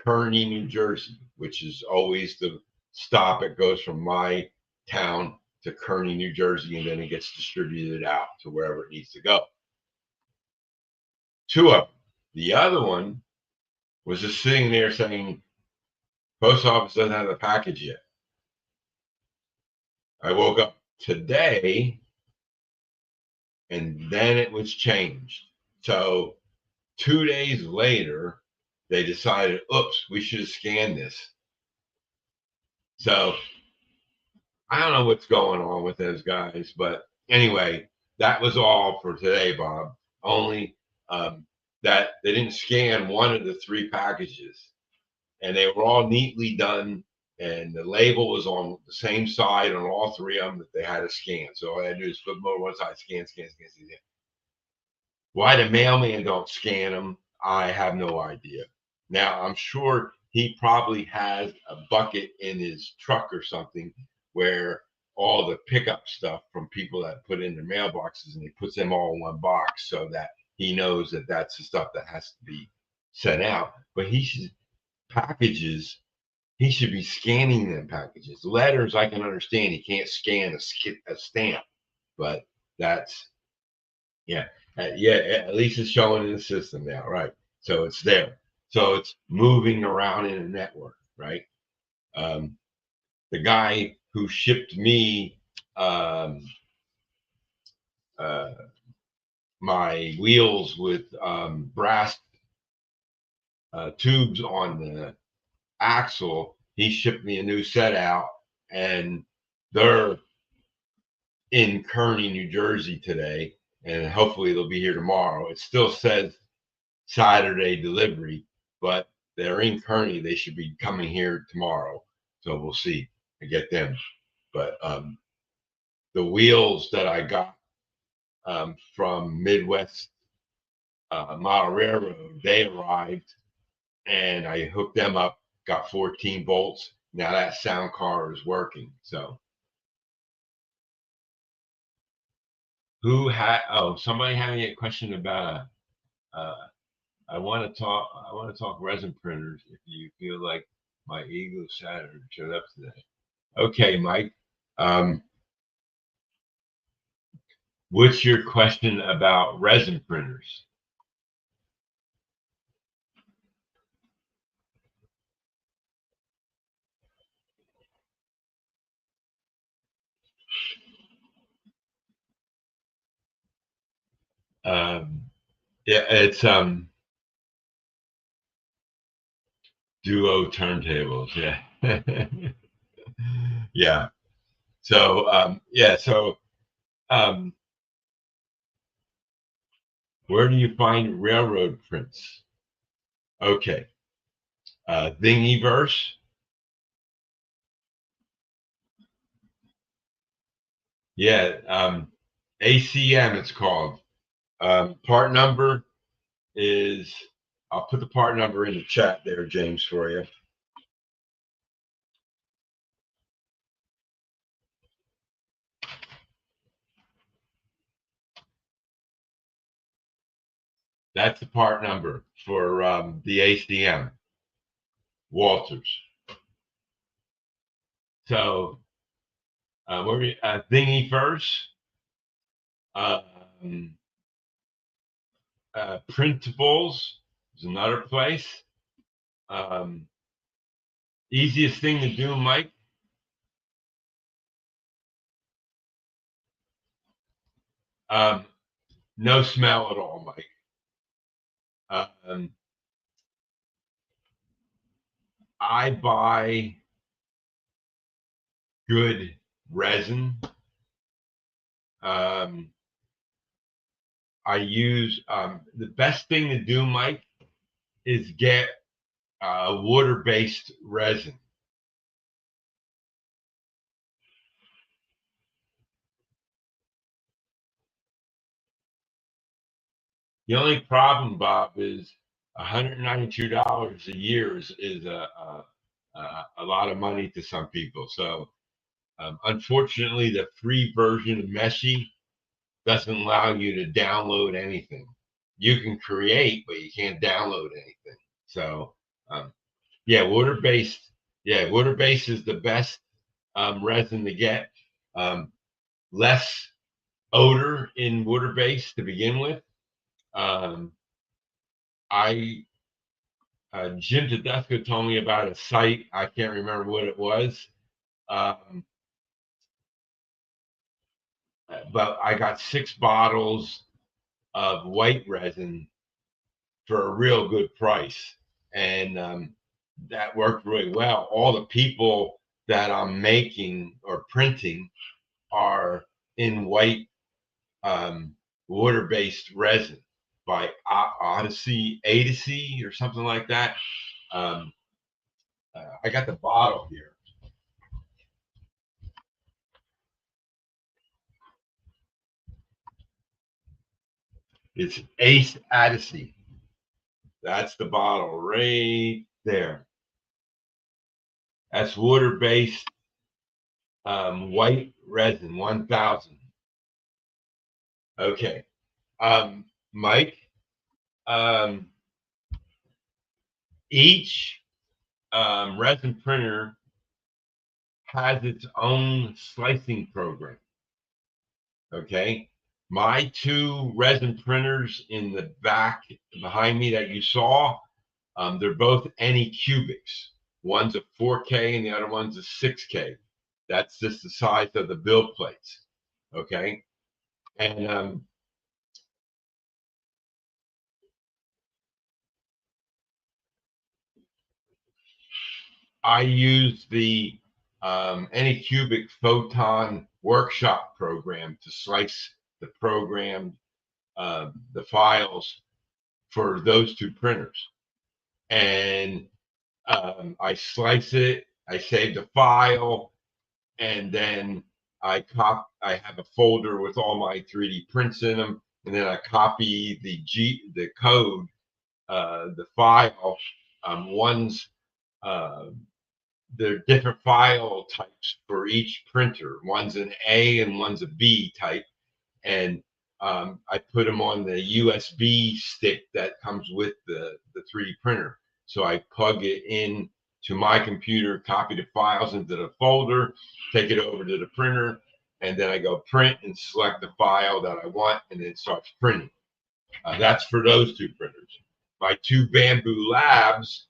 Speaker 3: Kearney, New Jersey, which is always the stop. It goes from my town to Kearney, New Jersey, and then it gets distributed out to wherever it needs to go. 2 of them. The other one was just sitting there saying, Post office doesn't have the package yet. I woke up today and then it was changed. So 2 days later, they decided, oops, we should have scanned this. So I don't know what's going on with those guys, but anyway, that was all for today, Bob. Only that they didn't scan one of the three packages, and they were all neatly done, and the label was on the same side on all three of them that they had to scan. So all I had to do is flip them over one side, scan. Why the mailman don't scan them, I have no idea. Now, I'm sure he probably has a bucket in his truck or something where all the pickup stuff from people that put in their mailboxes, and he puts them all in one box so that he knows that that's the stuff that has to be sent out. But he should packages. He should be scanning them packages. Letters, I can understand. He can't scan a stamp, but that's yeah. At least it's showing in the system now, right? So it's there. So it's moving around in a network, right? Um, the guy who shipped me um, uh, my wheels with brass tubes on the axle, he shipped me a new set out, and they're in Kearney, New Jersey today, and hopefully they'll be here tomorrow. It still says Saturday delivery, but they're in Kearney. They should be coming here tomorrow. So we'll see. I get them. But the wheels that I got from Midwest Model Railroad, they arrived and I hooked them up, got 14 bolts. Now that sound car is working. So somebody having a question about I want to talk resin printers if you feel like my ego Saturn showed up today. Okay, Mike. What's your question about resin printers? Yeah, it's duo turntables. Yeah. Yeah. So um, where do you find railroad prints? Okay. Thingiverse. Yeah. ACM it's called. Part number is, I'll put the part number in the chat there, James, for you. That's the part number for the ACM, Walters. So, Thingy first, Printables is another place. Easiest thing to do, Mike. No smell at all, Mike. I buy good resin. I use the best thing to do, Mike, is get water-based resin. The only problem, Bob, is $192 a year is a lot of money to some people. So unfortunately, the free version of Meshi doesn't allow you to download anything. You can create, but you can't download anything. So yeah, water-based. Yeah, water-based is the best resin to get. Less odor in water-based to begin with. I Jim Tedesco told me about a site. I can't remember what it was. But I got 6 bottles of white resin for a real good price. And that worked really well. All the people that I'm making or printing are in white water-based resin by Odyssey, or something like that. I got the bottle here. It's Ace Odyssey. That's the bottle right there. That's water-based white resin, 1000. Okay. Mike, each resin printer has its own slicing program. Okay. My 2 resin printers in the back behind me that you saw, they're both Anycubics. One's a 4K and the other one's a 6K. That's just the size of the build plates. Okay. And I use the Anycubic Photon Workshop program to slice the program, the files for those 2 printers. And I slice it, I save the file, and then I have a folder with all my 3D prints in them, and then I copy the code, the file. One's there are different file types for each printer. One's an A and one's a B type, and I put them on the USB stick that comes with the 3D printer. So I plug it in to my computer, copy the files into the folder, take it over to the printer, and then I go print and select the file that I want, and then it starts printing. That's for those 2 printers. My 2 Bamboo Labs,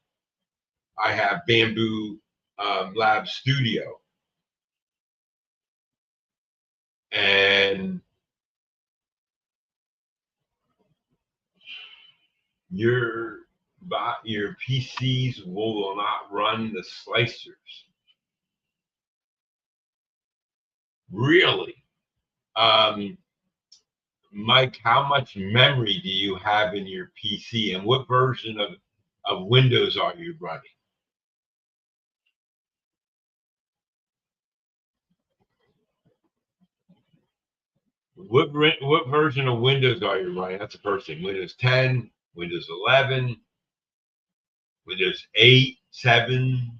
Speaker 3: I have Bamboo Lab Studio. And your PCs will not run the slicers. Really? Mike, how much memory do you have in your PC, and what version of Windows are you running? What version of Windows are you running? That's the first thing. Windows 10, Windows 11, Windows 8, 7.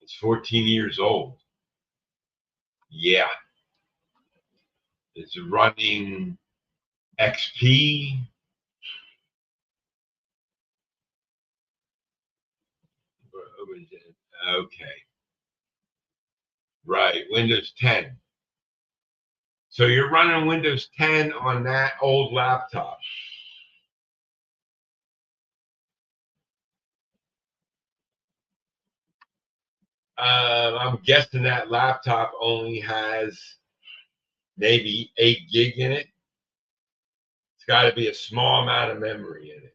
Speaker 3: It's 14 years old. Yeah. It's running XP. Okay. Right. Windows 10. So you're running Windows 10 on that old laptop. I'm guessing that laptop only has maybe 8 gig in it. It's got to be a small amount of memory in it.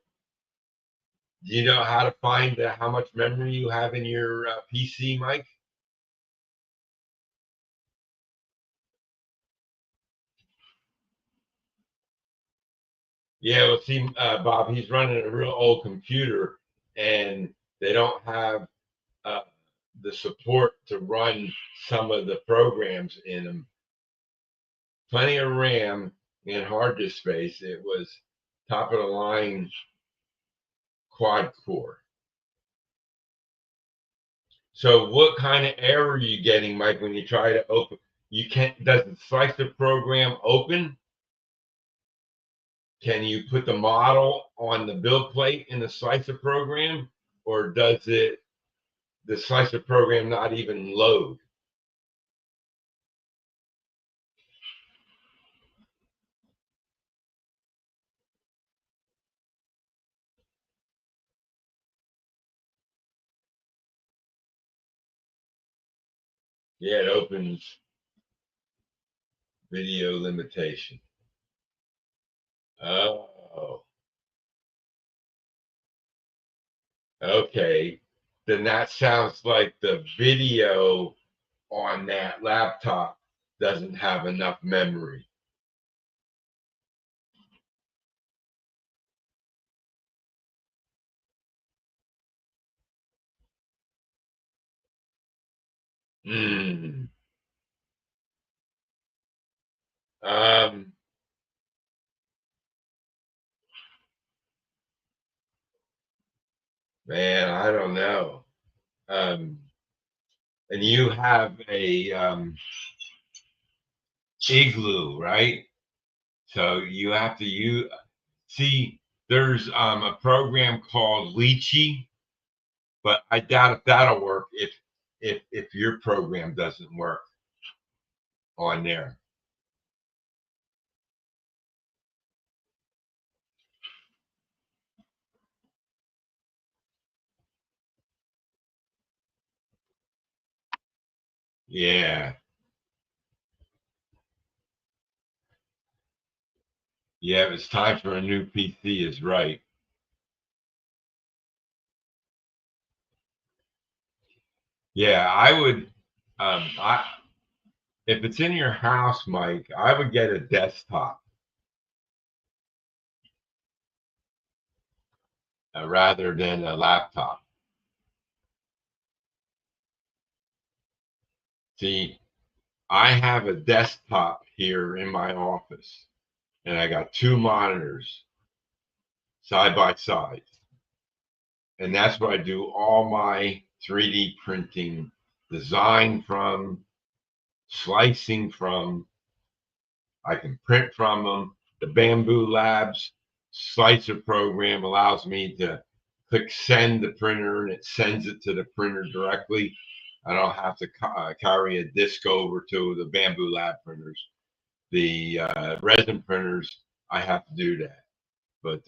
Speaker 3: Do you know how to find how much memory you have in your PC, Mike? Yeah, well, see, Bob, he's running a real old computer, and they don't have the support to run some of the programs in them. Plenty of RAM and hard disk space. It was top of the line quad core. So what kind of error are you getting, Mike, when you try to open? You can't, does the slicer program open? Can you put the model on the build plate in the slicer program, or does the slicer program not even load? Yeah, it opens video limitation. Oh, okay. Then that sounds like the video on that laptop doesn't have enough memory. Hmm. Um, man, I don't know. Um, and you have a igloo, right? So you have to use. See, there's a program called Lychee, but I doubt if that'll work if your program doesn't work on there. Yeah, yeah. It's time for a new PC. Is right. Yeah, I would. I if it's in your house, Mike, I would get a desktop rather than a laptop. See, I have a desktop here in my office, and I got two monitors side by side, and that's where I do all my 3D printing, design from, slicing from. I can print from them. The Bamboo Labs slicer program allows me to click send the printer and it sends it to the printer directly. I don't have to carry a disk over to the Bamboo Lab printers. The resin printers, I have to do that. But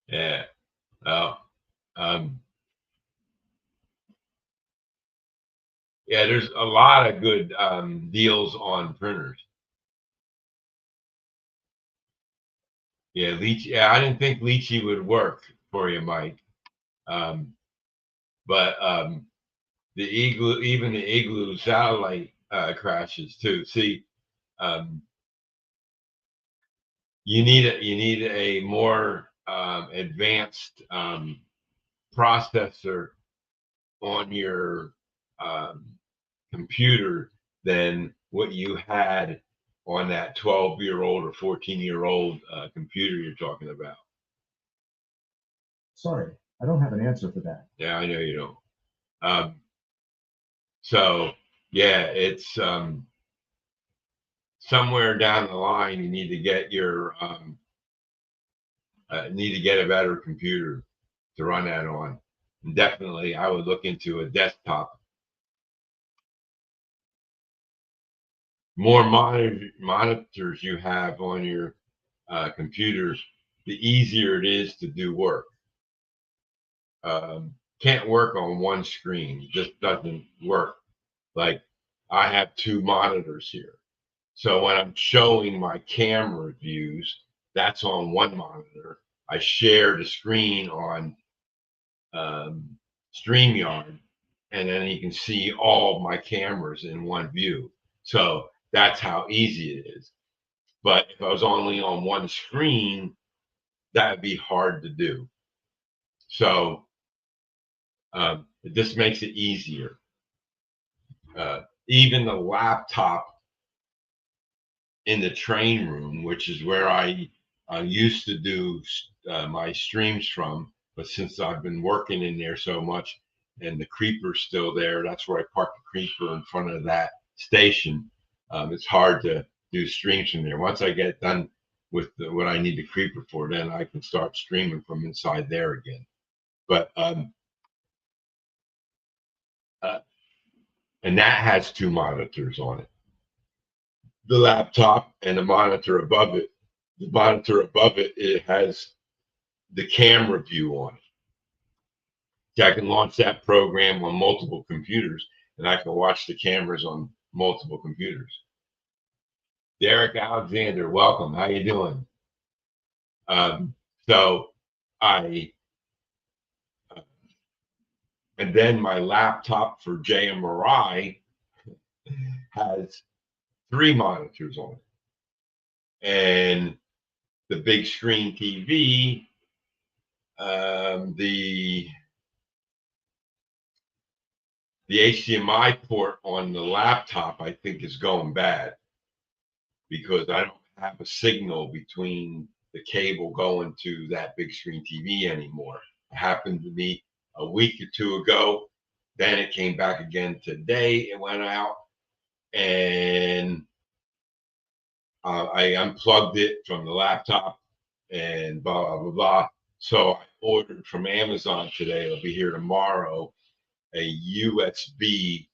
Speaker 3: yeah, uh, um, yeah, there's a lot of good deals on printers. Yeah, Leech. Yeah, I didn't think Lychee would work for you, Mike. Um, but the igloo, even the igloo satellite crashes too. See, um, you need a more advanced processor on your um, computer than what you had on that 12-year-old or 14-year-old computer you're talking about.
Speaker 4: Sorry, I don't have an answer for that.
Speaker 3: Yeah, I know you don't. So yeah, it's somewhere down the line you need to get your need to get a better computer to run that on. And definitely, I would look into a desktop. More monitors you have on your computer, the easier it is to do work. Can't work on one screen; just doesn't work. Like I have two monitors here. So when I'm showing my camera views, that's on one monitor. I share the screen on StreamYard, and then you can see all of my cameras in one view. So that's how easy it is. But if I was only on one screen, that would be hard to do. So this makes it easier. Even the laptop in the train room, which is where I used to do my streams from. But since I've been working in there so much and the creeper's still there, that's where I park the creeper in front of that station. It's hard to do streams from there. Once I get done with what I need the creeper for, then I can start streaming from inside there again. But uh, and that has two monitors on it, the laptop and the monitor above it. The monitor above it, it has the camera view on it. I can launch that program on multiple computers, and I can watch the cameras on multiple computers. Derek Alexander, welcome. How you doing? So I, and then my laptop for JMRI has 3 monitors on it, and the big screen TV, the HDMI port on the laptop, I think, is going bad because I don't have a signal between the cable going to that big screen TV anymore. It happened to me a week or 2 ago. Then it came back again today. It went out, and I unplugged it from the laptop and blah, blah, blah, blah. So I ordered from Amazon today. It'll be here tomorrow. A USB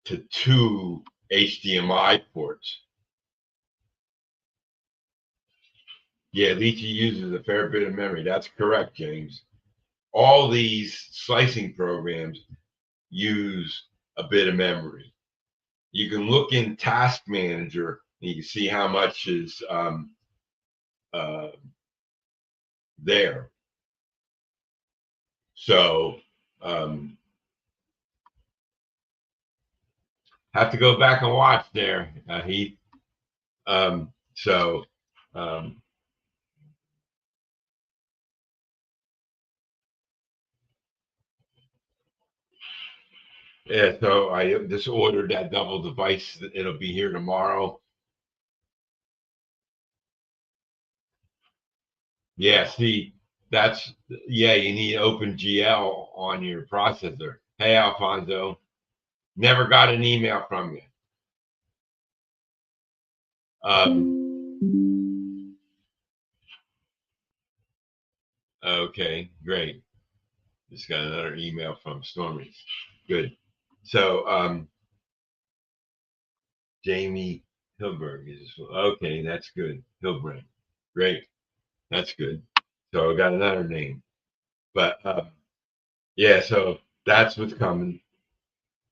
Speaker 3: to 2 HDMI ports. Yeah, Leachy uses a fair bit of memory. That's correct, James. All these slicing programs use a bit of memory. You can look in Task Manager and you can see how much is there. So have to go back and watch there, Heath. Yeah, so I just ordered that double device. It'll be here tomorrow. Yeah, see, yeah, you need OpenGL on your processor. Hey, Alfonso, never got an email from you. Okay, great. Just got another email from Stormy. Good. So, Jamie Hilberg is okay. That's good. Hilbrand, great. That's good. So I got another name, but yeah. So that's what's coming.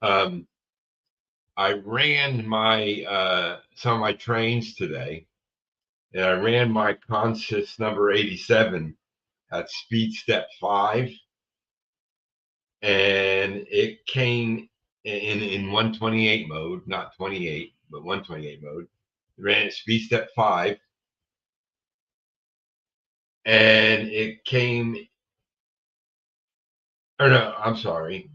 Speaker 3: I ran my some of my trains today, and I ran my consist number 87 at speed step 5, and it came in 128 mode, not 28, but 128 mode. Ran at speed step 5, and it came. Or no, I'm sorry.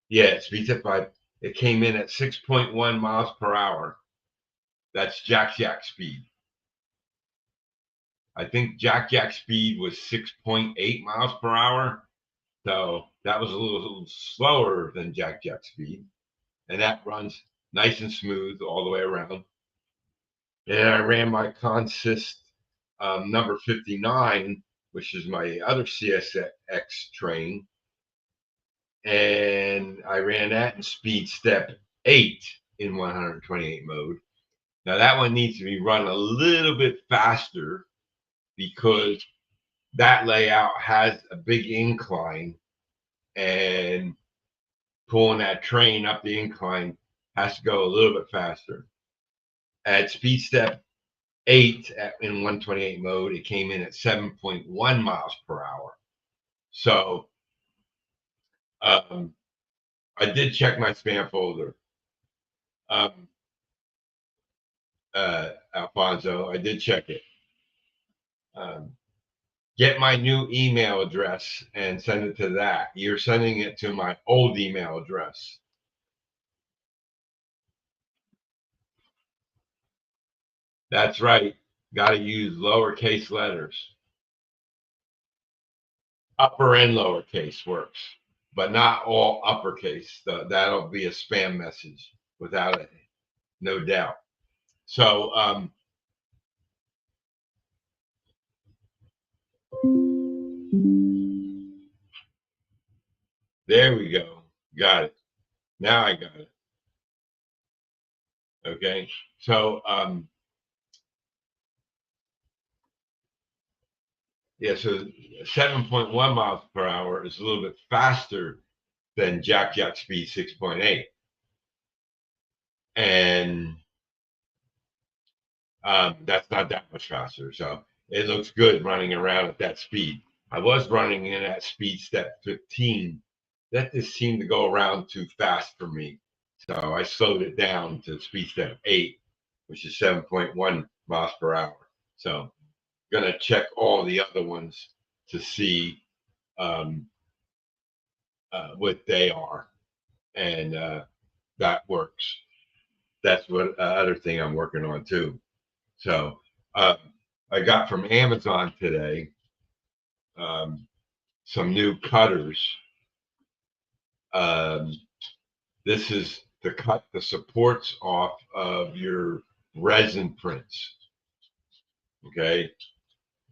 Speaker 3: Yeah, speed step 5. It came in at 6.1 miles per hour. That's Jack speed. I think Jack speed was 6.8 miles per hour. So that was a little slower than Jack speed. And that runs nice and smooth all the way around. And I ran my consist number 59, which is my other CSX train. And I ran that in speed step 8 in 128 mode. Now that one needs to be run a little bit faster because that layout has a big incline, and pulling that train up the incline has to go a little bit faster. At speed step 8 in 128 mode, it came in at 7.1 miles per hour. So I did check my spam folder. Alfonso, I did check it. Get my new email address and send it to that. You're sending it to my old email address. That's right. Got to use lowercase letters. Upper and lowercase works, but not all uppercase. That'll be a spam message without it, no doubt. So there we go. Got it. Now I got it. Okay. So Yeah, so 7.1 miles per hour is a little bit faster than Jack speed 6.8. And that's not that much faster. So it looks good running around at that speed. I was running in at speed step 15. That just seemed to go around too fast for me. So I slowed it down to speed step 8, which is 7.1 miles per hour. So I'm going to check all the other ones to see um, what they are. And that works. That's what other thing I'm working on too. So I got from Amazon today some new cutters. This is to cut the supports off of your resin prints. Okay,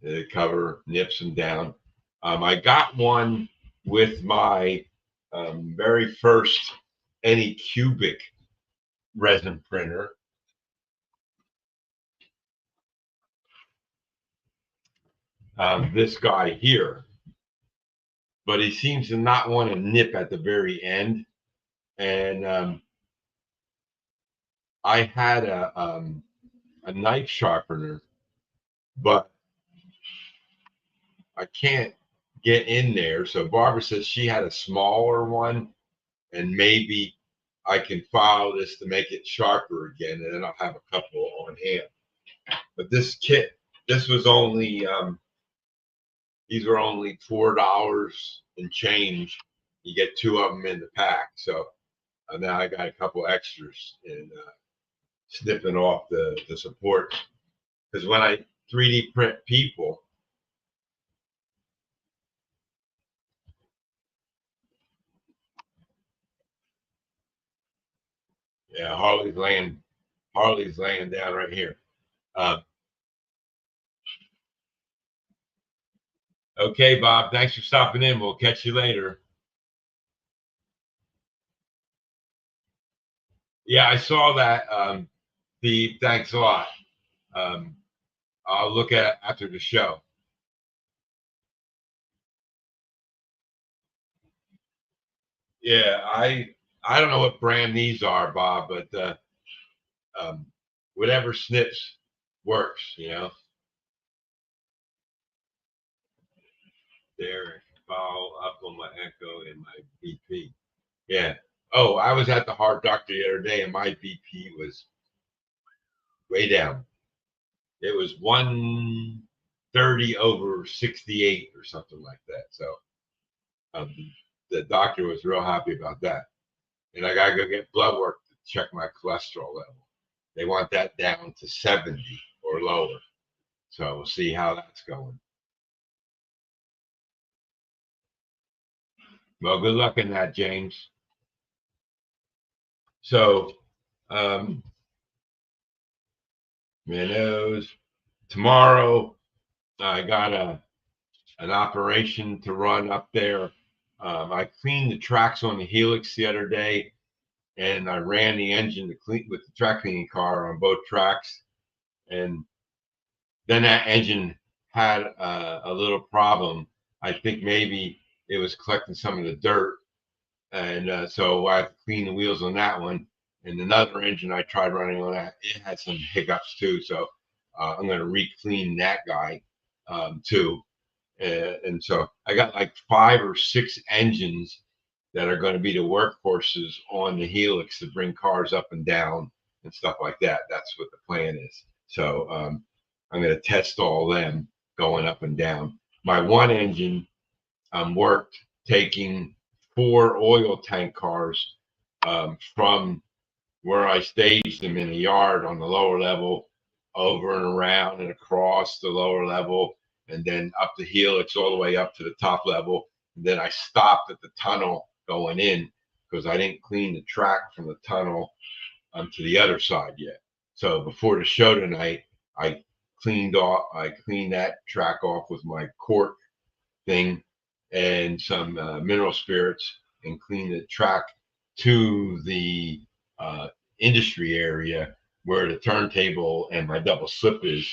Speaker 3: the cover nips them down. I got one with my very first Anycubic resin printer. This guy here, but he seems to not want to nip at the very end. And I had a knife sharpener, but I can't get in there. So Barbara says she had a smaller one, and maybe I can file this to make it sharper again, and then I'll have a couple on hand. But this kit, this was only these were only $4 and change. You get 2 of them in the pack. So now I got a couple extras and snipping off the supports. Because when I 3D print people, yeah, Harley's laying down right here. Okay, Bob, thanks for stopping in. We'll catch you later. Yeah, I saw that. Steve, thanks a lot. I'll look at it after the show. Yeah, I don't know what brand these are, Bob, but whatever snips works, you know. There, follow up on my echo and my BP. Yeah. Oh, I was at the heart doctor the other day, and my BP was way down. It was 130 over 68 or something like that. So um, the doctor was real happy about that. And I got to go get blood work to check my cholesterol level. They want that down to 70 or lower. So we'll see how that's going. Well, good luck in that, James. So, Minnows, tomorrow I got an operation to run up there. I cleaned the tracks on the Helix the other day, and I ran the engine to clean with the track cleaning car on both tracks. And then that engine had a little problem. I think maybe it was collecting some of the dirt, and so I had to clean the wheels on that one. And another engine I tried running on that, it had some hiccups too. So I'm going to re-clean that guy too. And so I got like 5 or 6 engines that are going to be the workhorses on the Helix to bring cars up and down and stuff like that. That's what the plan is. So I'm going to test all them going up and down. My one engine worked taking 4 oil tank cars from where I staged them in the yard on the lower level, over and around and across the lower level, and then up the Helix all the way up to the top level. And then I stopped at the tunnel going in because I didn't clean the track from the tunnel to the other side yet. So before the show tonight, I cleaned that track off with my cork thing and some mineral spirits and cleaned the track to the industry area where the turntable and my double slip is.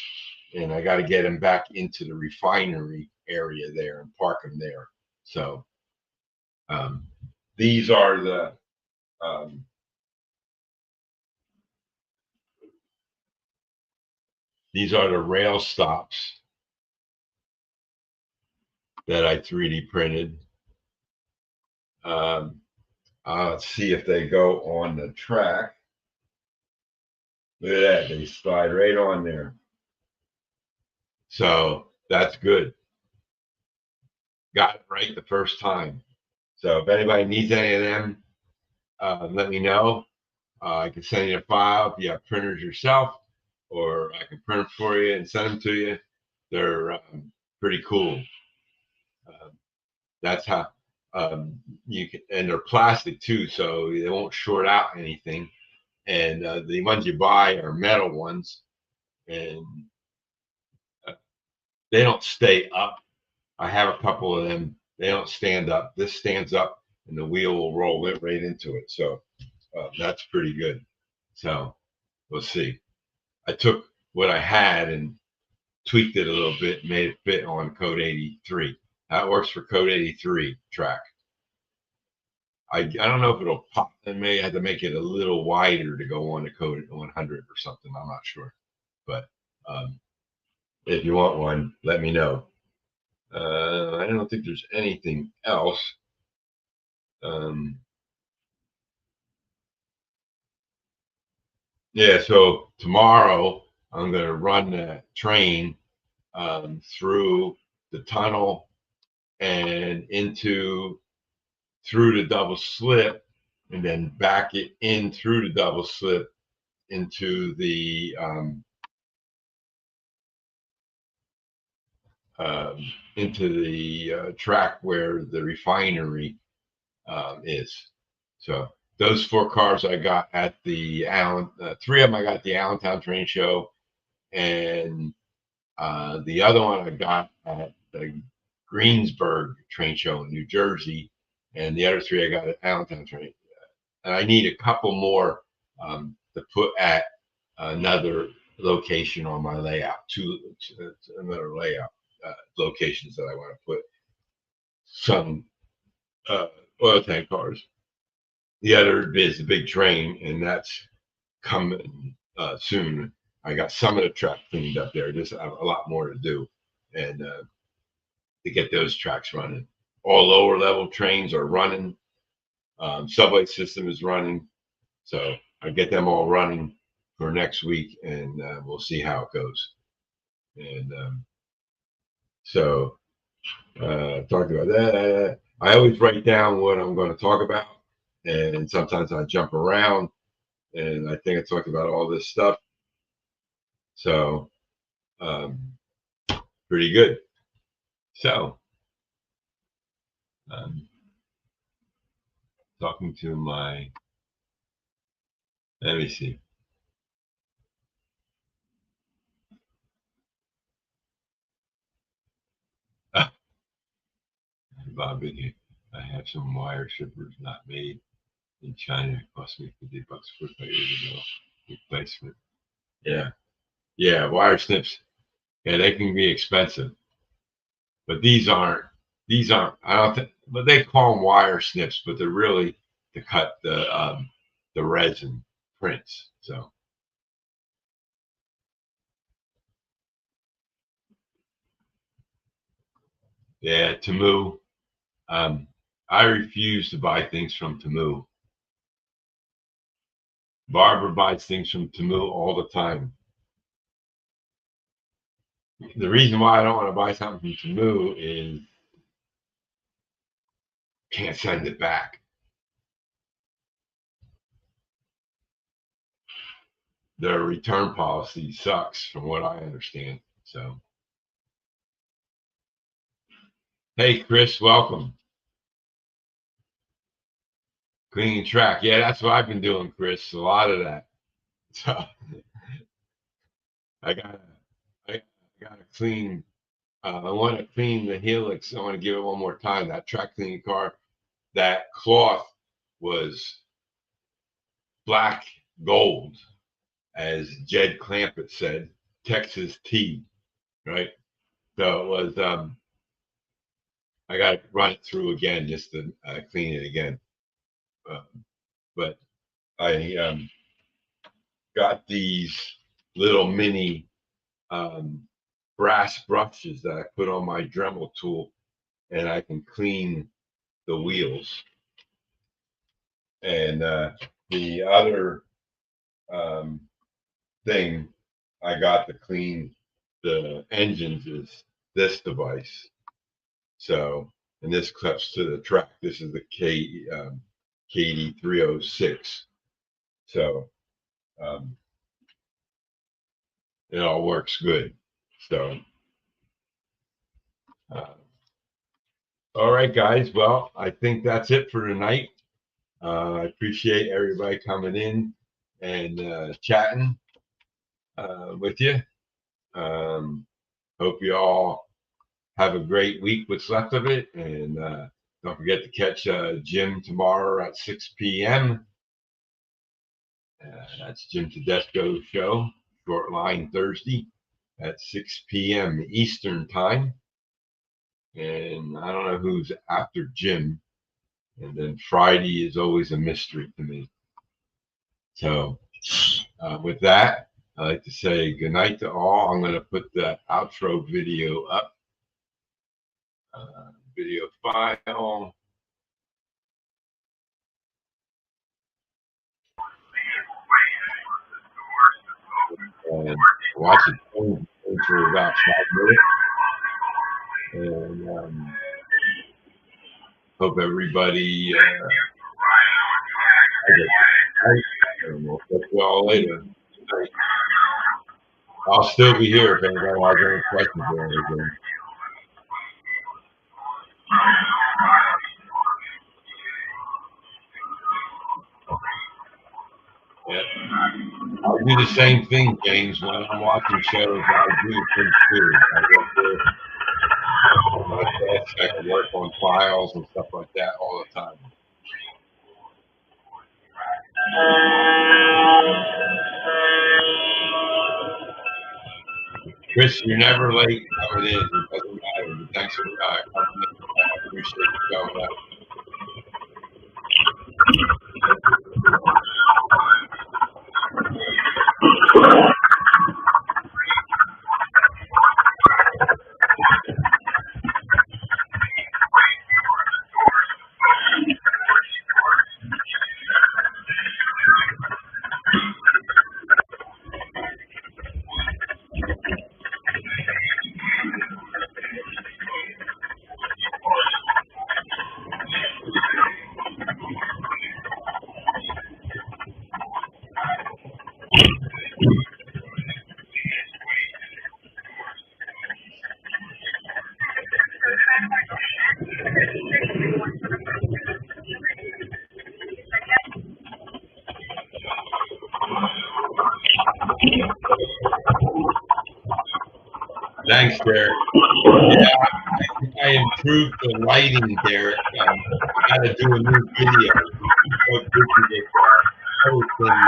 Speaker 3: And I got to get them back into the refinery area there and park them there. So these are the rail stops that I 3D printed. Let's see if they go on the track. Look at that, they slide right on there. So that's good. Got it right the first time. So if anybody needs any of them, let me know. I can send you a file if you have printers yourself, or I can print them for you and send them to you. They're pretty cool. That's how you can, and they're plastic too, so they won't short out anything. And the ones you buy are metal ones, and they don't stay up. I have a couple of them. They don't stand up. This stands up, and the wheel will roll it right into it. So that's pretty good. So we'll see. I took what I had and tweaked it a little bit, made it fit on code 83. That works for code 83 track. I don't know if it'll pop. I may have to make it a little wider to go on the code 100 or something. I'm not sure. But if you want one, let me know. I don't think there's anything else. Yeah, so tomorrow I'm going to run the train through the tunnel and through the double slip, and then back it in through the double slip into the track where the refinery is. So those 4 cars I got at the Allen, 3 of them I got at the Allentown Train Show, and the other one I got at the Greensburg Train Show in New Jersey, and the other 3 I got at Allentown Train. And I need a couple more to put at another location on my layout, another layout locations that I want to put some oil tank cars. The other is the big train, and that's coming soon. I got some of the track cleaned up there. Just have a lot more to do, and to get those tracks running. All lower level trains are running. Subway system is running, so I get them all running for next week, and we'll see how it goes. And so talked about that. I always write down what I'm going to talk about, and sometimes I jump around, and I think I talked about all this stuff. So pretty good. So talking to my, let me see. Bobby, I have some wire shippers not made in China. It cost me $50 for 5 years ago. Replacement. Yeah, wire snips. Yeah, they can be expensive, but these aren't. I don't think. But they call them wire snips, but they're really to cut the resin prints. So. Yeah, Temu. I refuse to buy things from Temu. Barbara buys things from Temu all the time. The reason why I don't want to buy something from Temu is can't send it back. Their return policy sucks, from what I understand. So, hey, Chris, welcome. Cleaning track. Yeah, that's what I've been doing, Chris. A lot of that. So, I gotta clean. I want to clean the helix. I want to give it one more time. That track cleaning car, that cloth was black gold, as Jed Clampett said, Texas tea, right? So it was I got to run it through again just to clean it again. But I got these little mini brass brushes that I put on my Dremel tool, and I can clean the wheels. And the other thing I got to clean the engines is this device. So, and this clips to the track. This is the KD 306. So it all works good. So, all right, guys. Well, I think that's it for tonight. I appreciate everybody coming in and chatting with you. Hope you all have a great week, what's left of it. And don't forget to catch Jim tomorrow at 6 p.m. That's Jim Tedesco Show, Short Line Thursday at 6 p.m. Eastern Time. And I don't know who's after Jim. And then Friday is always a mystery to me. So with that, I'd like to say good night to all. I'm going to put the outro video up. Video file. And watch it for about 5 minutes. And hope everybody we'll catch you all later. I'll still be here if anybody has any questions or anything. Yeah. I'll do the same thing, James, when I'm watching shows. I do things too. I go through my desk, I can work on files and stuff like that all the time. Chris, you're never late coming in. It doesn't matter. But thanks for coming in. I appreciate you going up. Thanks, Derek. Yeah, I improved the lighting, Derek. I got to do a new video. So busy with everything.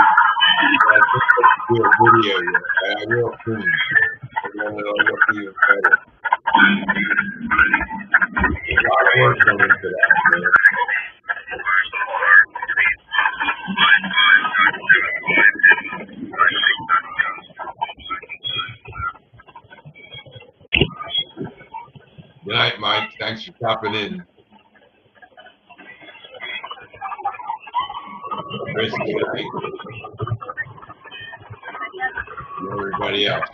Speaker 3: I think I do a video yet. I will soon. And then it'll look even better. A lot of work going into that, man. Good night, Mike. Thanks for stopping in. Chris, good night. And everybody else.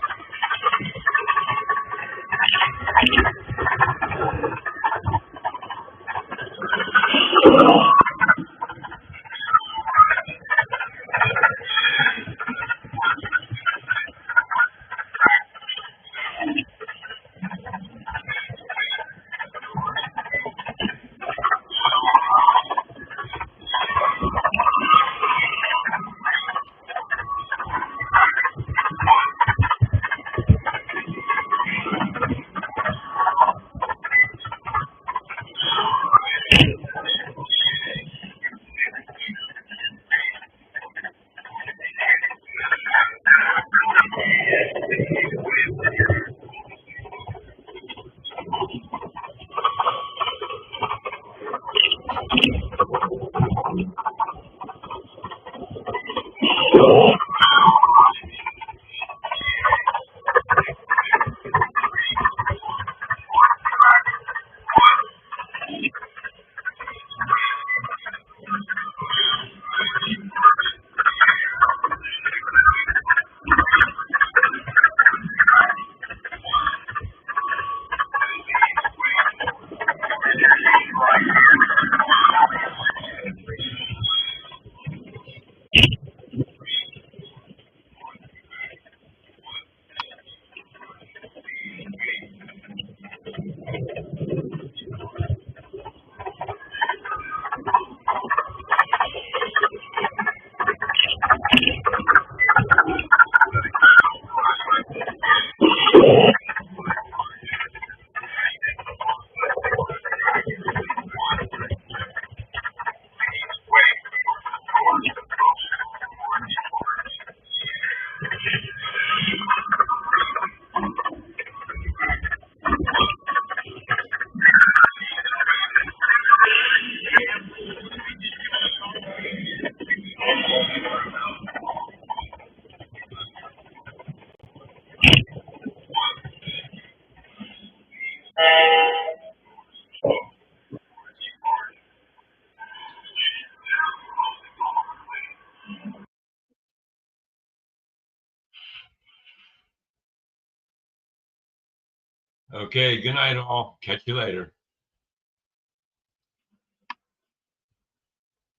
Speaker 3: Okay, good night all. Catch you later.